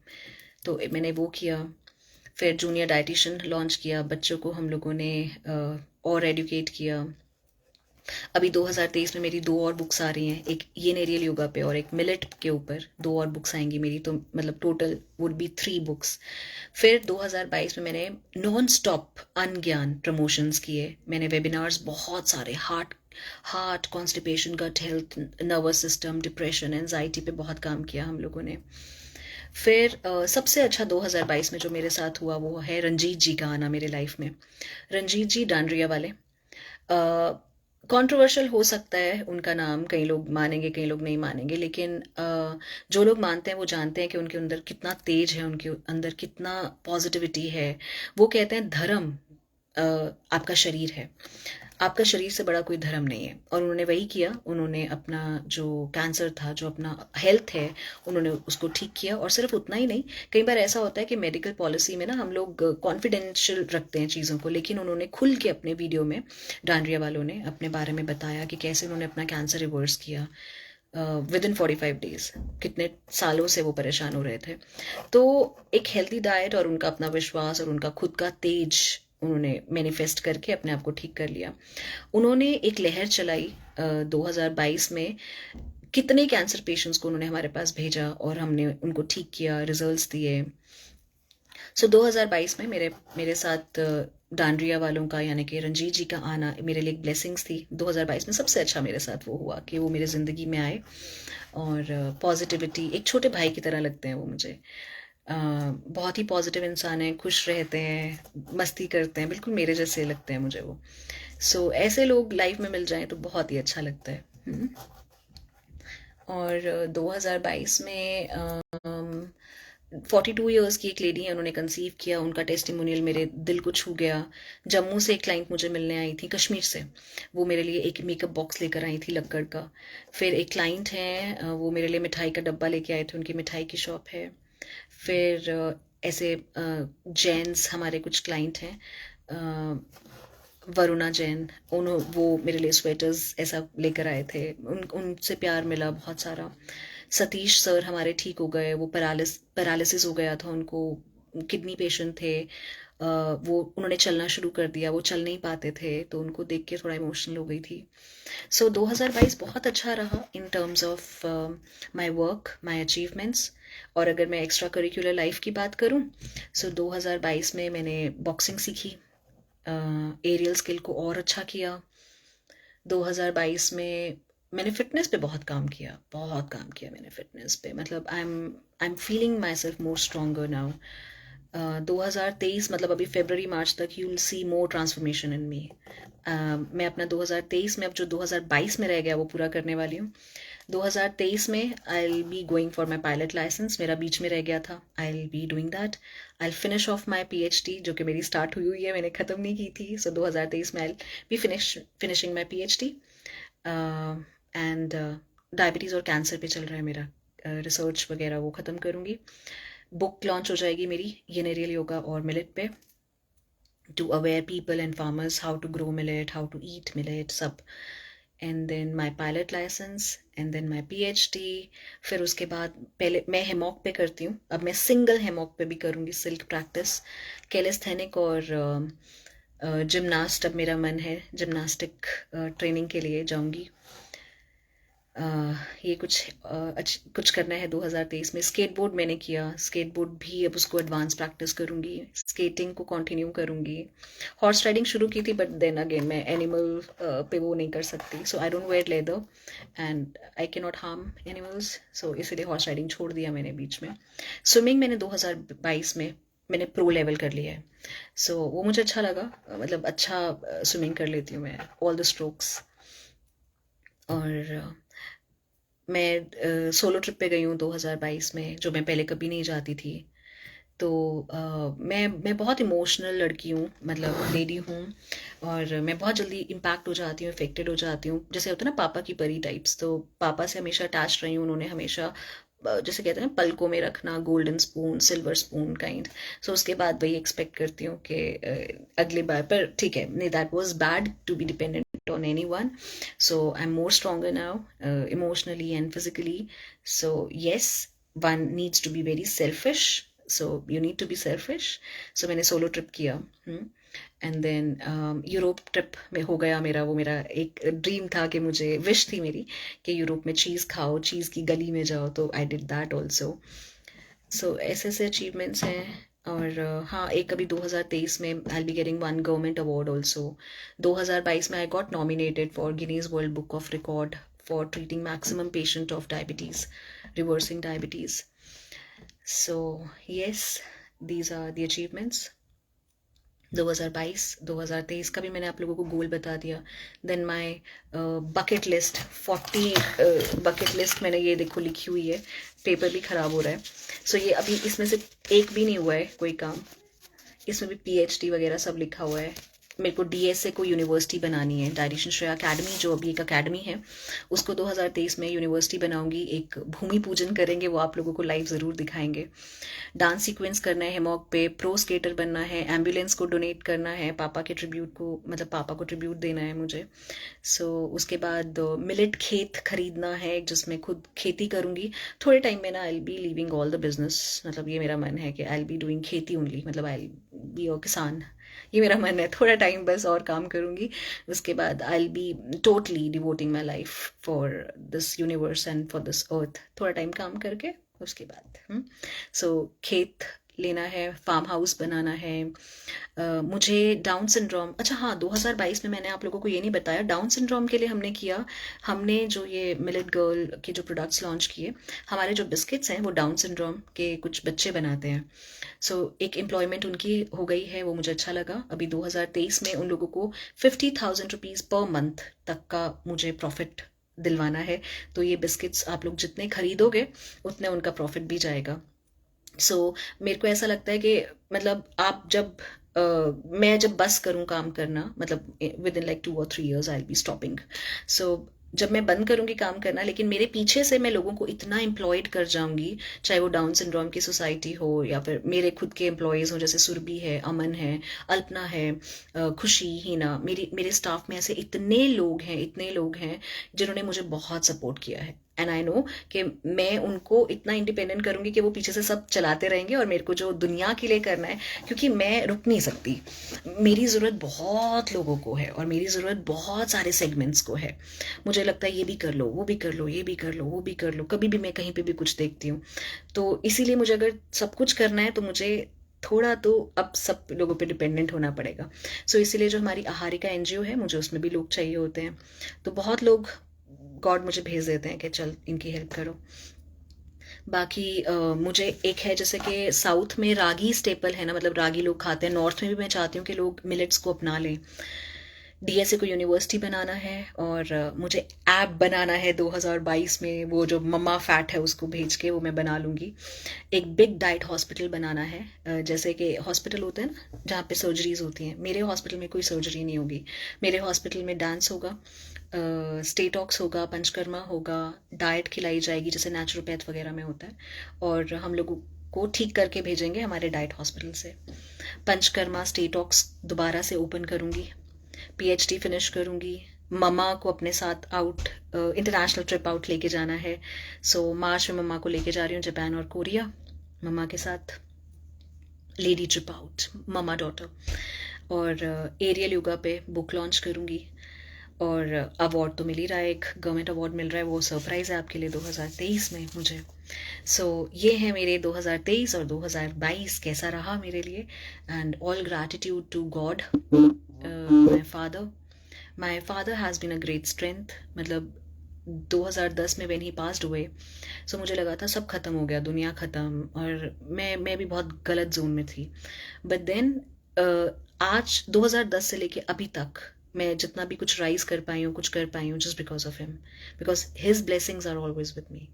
तो मैंने वो किया। फिर जूनियर डाइटिशियन लॉन्च किया, बच्चों को हम लोगों ने और एडुकेट किया। अभी 2023 में मेरी 2 और बुक्स आ रही हैं, एक ये नेरियल योगा पे और एक मिलेट के ऊपर 2 और बुक्स आएंगी मेरी, तो मतलब टोटल वुड बी 3 बुक्स। फिर 2022 में मैंने नॉन स्टॉप अनज्ञान प्रमोशंस किए, मैंने वेबिनार्स बहुत सारे, heart constipation, gut health, nervous system, depression, anxiety पे बहुत काम किया हम लोगों ने। फिर सबसे अच्छा 2022 में जो मेरे साथ हुआ वो है रंजीत जी का आना मेरे लाइफ में। रंजीत जी डांडरिया वाले, कंट्रोवर्शियल हो सकता है उनका नाम, कई लोग मानेंगे कई लोग नहीं मानेंगे, लेकिन जो लोग मानते हैं वो जानते हैं कि उनके अंदर कितना तेज है, उनके अंदर कितना पॉजिटिविटी है। वो कहते हैं धर्म आपका शरीर है, आपका शरीर से बड़ा कोई धर्म नहीं है। और उन्होंने वही किया, उन्होंने अपना जो कैंसर था, जो अपना हेल्थ है, उन्होंने उसको ठीक किया। और सिर्फ उतना ही नहीं, कई बार ऐसा होता है कि मेडिकल पॉलिसी में ना हम लोग कॉन्फिडेंशियल रखते हैं चीज़ों को, लेकिन उन्होंने खुल के अपने वीडियो में, डांडरिया वालों ने अपने बारे में बताया कि कैसे उन्होंने अपना कैंसर रिवर्स किया। With in 45 days. कितने सालों से वो परेशान हो रहे थे। तो एक हेल्दी डाइट और उनका अपना विश्वास और उनका खुद का तेज उन्होंने मैनिफेस्ट करके अपने आप को ठीक कर लिया। उन्होंने एक लहर चलाई 2022 में। कितने कैंसर पेशेंट्स को उन्होंने हमारे पास भेजा और हमने उनको ठीक किया, रिजल्ट्स दिए। सो 2022 में मेरे साथ डांड्रिया वालों का यानी कि रंजीत जी का आना मेरे लिए एक ब्लेसिंग्स थी। 2022 में सबसे अच्छा मेरे साथ वो हुआ कि वो मेरे ज़िंदगी में आए और पॉजिटिविटी, एक छोटे भाई की तरह लगते हैं वो मुझे। बहुत ही पॉजिटिव इंसान है, खुश रहते हैं, मस्ती करते हैं, बिल्कुल मेरे जैसे लगते हैं मुझे वो। सो ऐसे लोग लाइफ में मिल जाएं तो बहुत ही अच्छा लगता है। और 2022 में 42 ईयर्स की एक लेडी है, उन्होंने कंसीव किया। उनका टेस्टिमोनियल मेरे दिल को छू गया। जम्मू से एक क्लाइंट मुझे मिलने आई थी, कश्मीर से। वो मेरे लिए एक मेकअप बॉक्स लेकर आई थी लक्कड़ का। फिर एक क्लाइंट हैं, वो मेरे लिए मिठाई का डब्बा लेके आए थे, उनकी मिठाई की शॉप है। फिर ऐसे जेंट्स हमारे कुछ क्लाइंट हैं, वरुणा जैन, वो मेरे लिए स्वेटर्स ऐसा लेकर आए थे। उनसे प्यार मिला बहुत सारा। सतीश सर हमारे ठीक हो गए। वो पैरालिसिस हो गया था उनको, किडनी पेशेंट थे। वो उन्होंने चलना शुरू कर दिया, वो चल नहीं पाते थे, तो उनको देख के थोड़ा इमोशनल हो गई थी। सो 2022 बहुत अच्छा रहा in terms of my work, my achievements. और अगर मैं एक्स्ट्रा करिकुलर लाइफ की बात करूं, सो 2022 में मैंने बॉक्सिंग सीखी, एरियल स्किल को और अच्छा किया। 2022 में मैंने फिटनेस पे बहुत काम किया, बहुत काम किया मैंने फिटनेस पे। मतलब I am feeling myself more stronger now. 2023 मतलब अभी फरवरी मार्च तक you will see more transformation in me. मैं अपना 2023 में, अब जो 2022 में रह गया वो पूरा करने वाली हूँ। 2023 में I will be going for my pilot licence, मेरा बीच में रह गया था। I will be doing that. I will finish off my PhD, जो कि मेरी स्टार्ट हुई है, मैंने ख़त्म नहीं की थी। सो 2023 में I will B finishing my PhD। And diabetes और कैंसर पे चल रहा है मेरा रिसर्च वगैरह, वो ख़त्म करूँगी। बुक लॉन्च हो जाएगी मेरी येनेरियल योगा और मिलेट पे, to aware people and farmers how to grow millet, how to eat millet, सब। And then my pilot license and then my PhD। फिर उसके बाद पहले मैं हेमॉक पे करती हूँ, अब मैं सिंगल हेमॉक पे भी करूँगी सिल्क प्रैक्टिस। कैलिस्थेनिक और जिमनास्ट, अब मेरा मन है जिमनास्टिक ट्रेनिंग के लिए जाऊँगी। ये कुछ करना है 2023 में। स्केटबोर्ड मैंने किया, स्केटबोर्ड भी अब उसको एडवांस प्रैक्टिस करूँगी। स्केटिंग को कंटिन्यू करूँगी। हॉर्स राइडिंग शुरू की थी, बट देन अगेन मैं एनिमल पे वो नहीं कर सकती। So I don't wear leather and I can not harm animals, so इसीलिए हॉर्स राइडिंग छोड़ दिया मैंने बीच में। स्विमिंग मैंने 2022 में मैंने प्रो लेवल कर लिया है। सो वो मुझे अच्छा लगा, मतलब अच्छा स्विमिंग कर लेती हूँ मैं, ऑल द स्ट्रोक्स। और मैं सोलो ट्रिप पे गई हूँ 2022 में, जो मैं पहले कभी नहीं जाती थी। तो मैं बहुत इमोशनल लड़की हूँ, मतलब लेडी हूँ। और मैं बहुत जल्दी इम्पैक्ट हो जाती हूँ, इफेक्टेड हो जाती हूँ। जैसे होता है ना पापा की परी टाइप्स, तो पापा से हमेशा अटैच रही हूँ। उन्होंने हमेशा जैसे कहते हैं ना, पलकों में रखना, golden spoon, silver spoon kind. So उसके बाद वही एक्सपेक्ट करती हूँ कि अगली बार, पर ठीक है, नहीं, that was bad to be dependent on anyone. So I'm more stronger now, emotionally and physically. So yes, one needs to be very selfish. So you need to be selfish. So मैंने solo trip किया। And then Europe trip में हो गया मेरा, वो मेरा एक dream था कि मुझे, विश थी मेरी कि यूरोप में चीज़ खाओ, चीज़ की गली में जाओ। तो आई डिड दैट ऑल्सो। सो ऐसे ऐसे अचीवमेंट्स हैं। और हाँ, एक अभी 2023 में I be getting one government award also. 2022 में I got nominated for Guinness World Book of Record for treating maximum patient of diabetes, reversing diabetes. So yes, these are the achievements. 2023 का भी मैंने आप लोगों को गोल बता दिया। Then my bucket list, 40 bucket list मैंने ये देखो लिखी हुई है। पेपर भी ख़राब हो रहा है। सो ये अभी इसमें से एक भी नहीं हुआ है कोई काम। इसमें भी PhD वगैरह सब लिखा हुआ है। मेरे को डीएसए को यूनिवर्सिटी बनानी है। डायरेक्शन श्रेया अकेडमी जो अभी एक अकेडमी है उसको 2023 में यूनिवर्सिटी बनाऊंगी। एक भूमि पूजन करेंगे, वो आप लोगों को लाइव ज़रूर दिखाएंगे। डांस सीक्वेंस करना है हिमॉक पे, प्रो स्केटर बनना है, एम्बुलेंस को डोनेट करना है, पापा के ट्रिब्यूट को, मतलब पापा को ट्रिब्यूट देना है मुझे। उसके बाद मिलेट खेत खरीदना है जिसमें खुद खेती करूंगी। थोड़े टाइम में ना I be leaving all the business, मतलब ये मेरा मन है कि आई बी डूइंग खेती ओनली, मतलब आई बी अ किसान। ये मेरा मन है, थोड़ा टाइम बस और काम करूंगी। उसके बाद I be totally devoting my life for this universe and for this earth. थोड़ा टाइम काम करके उसके बाद खेत लेना है, फार्म हाउस बनाना है। मुझे डाउन सिंड्रोम, अच्छा हाँ, 2022 में मैंने आप लोगों को ये नहीं बताया, डाउन सिंड्रोम के लिए हमने जो ये मिलेट गर्ल के जो प्रोडक्ट्स लॉन्च किए, हमारे जो बिस्किट्स हैं वो डाउन सिंड्रोम के कुछ बच्चे बनाते हैं। एक एम्प्लॉयमेंट उनकी हो गई है, वो मुझे अच्छा लगा। अभी 2023 में उन लोगों को 50,000 रुपीज़ पर मंथ तक का मुझे प्रॉफिट दिलवाना है। तो ये बिस्किट्स आप लोग जितने खरीदोगे उतने उनका प्रॉफिट भी जाएगा। मेरे को ऐसा लगता है कि मतलब आप जब मैं जब बस करूँ काम करना, मतलब within like 2 or 3 years I be stopping. So जब मैं बंद करूंगी काम करना, लेकिन मेरे पीछे से मैं लोगों को इतना एम्प्लॉयड कर जाऊंगी, चाहे वो डाउन सिंड्रोम की सोसाइटी हो या फिर मेरे खुद के एम्प्लॉयज़ हो, जैसे सुरभि है, अमन है, अल्पना है, खुशी, हीना, मेरे स्टाफ में ऐसे इतने लोग हैं जिन्होंने मुझे बहुत सपोर्ट किया है। एंड आई नो कि मैं उनको इतना इंडिपेंडेंट करूंगी कि वो पीछे से सब चलाते रहेंगे और मेरे को जो दुनिया के लिए करना है, क्योंकि मैं रुक नहीं सकती। मेरी ज़रूरत बहुत लोगों को है और मेरी ज़रूरत बहुत सारे सेगमेंट्स को है। मुझे लगता है ये भी कर लो, वो भी कर लो, ये भी कर लो, वो भी कर लो, कभी भी मैं कहीं पे भी कुछ देखती हूँ। तो इसीलिए मुझे अगर सब कुछ करना है तो मुझे थोड़ा तो अब सब लोगों पे डिपेंडेंट होना पड़ेगा। इसीलिए जो हमारी आहारिका एनजीओ है, मुझे उसमें भी लोग चाहिए होते हैं। तो बहुत लोग गॉड मुझे भेज देते हैं कि चल इनकी हेल्प करो। बाकी मुझे एक है, जैसे कि साउथ में रागी स्टेपल है ना, मतलब रागी लोग खाते हैं, नॉर्थ में भी मैं चाहती हूँ कि लोग मिलेट्स को अपना लें। डीएसए को यूनिवर्सिटी बनाना है और मुझे ऐप बनाना है 2022 में, वो जो मम्मा फैट है उसको भेज के वो मैं बना लूँगी। एक बिग डाइट हॉस्पिटल बनाना है, जैसे कि हॉस्पिटल होते हैं ना जहाँ पे सर्जरीज होती हैं, मेरे हॉस्पिटल में कोई सर्जरी नहीं होगी। मेरे हॉस्पिटल में डांस होगा, स्टेटॉक्स होगा, पंचकर्मा होगा, डाइट खिलाई जाएगी जैसे नेचुरोपैथ वगैरह में होता है, और हम लोगों को ठीक करके भेजेंगे हमारे डाइट हॉस्पिटल से। पंचकर्मा स्टेटॉक्स दोबारा से ओपन करूँगी, पीएचडी फिनिश करूँगी, मम्मा को अपने साथ आउट इंटरनेशनल ट्रिप आउट लेके जाना है। मार्च में मम्मा को लेके जा रही हूँ जापान और कोरिया, मम्मा के साथ लेडी ट्रिप आउट, मम्मा डॉटर। और एरियल योगा पे बुक लॉन्च करूँगी। और अवार्ड तो मिल ही रहा है, एक गवर्नमेंट अवार्ड मिल रहा है, वो सरप्राइज़ है आपके लिए 2023 में मुझे। ये है मेरे 2023 और 2022 कैसा रहा मेरे लिए। And all gratitude to God, my father has been a great strength. मतलब 2010 में व्हेन ही पास्ड अवे, मुझे लगा था सब खत्म हो गया, दुनिया खत्म, और मैं भी बहुत गलत जोन में थी। बट देन आज 2010 से लेके अभी तक मैं जितना भी कुछ राइज कर पाई हूँ, कुछ कर पाई हूँ, just because of him, because his blessings are always with me.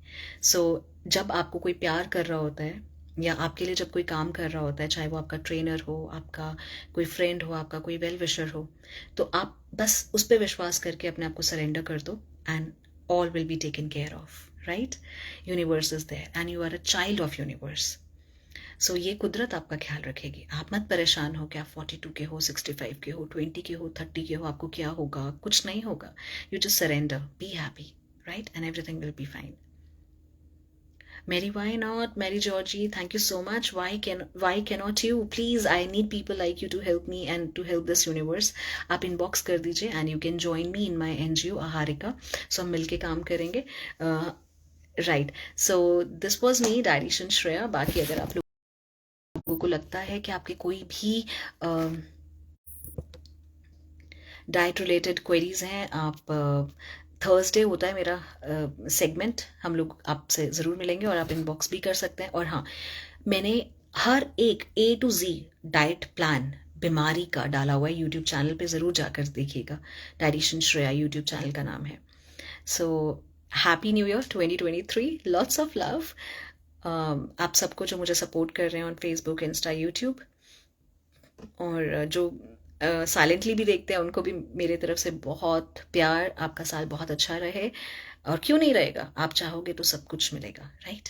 जब आपको कोई प्यार कर रहा होता है या आपके लिए जब कोई काम कर रहा होता है, चाहे वो आपका ट्रेनर हो, आपका कोई फ्रेंड हो, आपका कोई वेल विशर हो, तो आप बस उस पर विश्वास करके अपने आप को सरेंडर कर दो and all will be taken care of, right? Universe is there and you are a child of universe. ये कुदरत आपका ख्याल रखेगी। आप मत परेशान हो कि आप 42 के हो, 65 के हो, 20 के हो, 30 के हो, आपको क्या होगा, कुछ नहीं होगा। You just surrender, be happy, right? And everything will be fine. Mary, why not? Mary Georgie, thank you so much. Why cannot you? Please, I need people like you to help me and to help this universe. आप inbox कर दीजिए and you can join me in my NGO आहारिका. हम मिलके काम करेंगे। Right, this was me direction Shreya. बाकी अगर आप लोगों को लगता है कि आपके कोई भी डाइट रिलेटेड क्वेरीज हैं, आप थर्सडे होता है मेरा सेगमेंट, हम लोग आपसे ज़रूर मिलेंगे और आप इनबॉक्स भी कर सकते हैं। और हाँ, मैंने हर एक A to Z diet plan बीमारी का डाला हुआ है यूट्यूब चैनल पे, ज़रूर जाकर देखिएगा। डायरेक्शन श्रेया यूट्यूब चैनल का नाम है। Happy new year 2023, lots of love आप सबको जो मुझे सपोर्ट कर रहे हैं ऑन फेसबुक, इंस्टा, यूट्यूब, और जो साइलेंटली भी देखते हैं उनको भी मेरे तरफ से बहुत प्यार। आपका साल बहुत अच्छा रहे, और क्यों नहीं रहेगा, आप चाहोगे तो सब कुछ मिलेगा, राइट।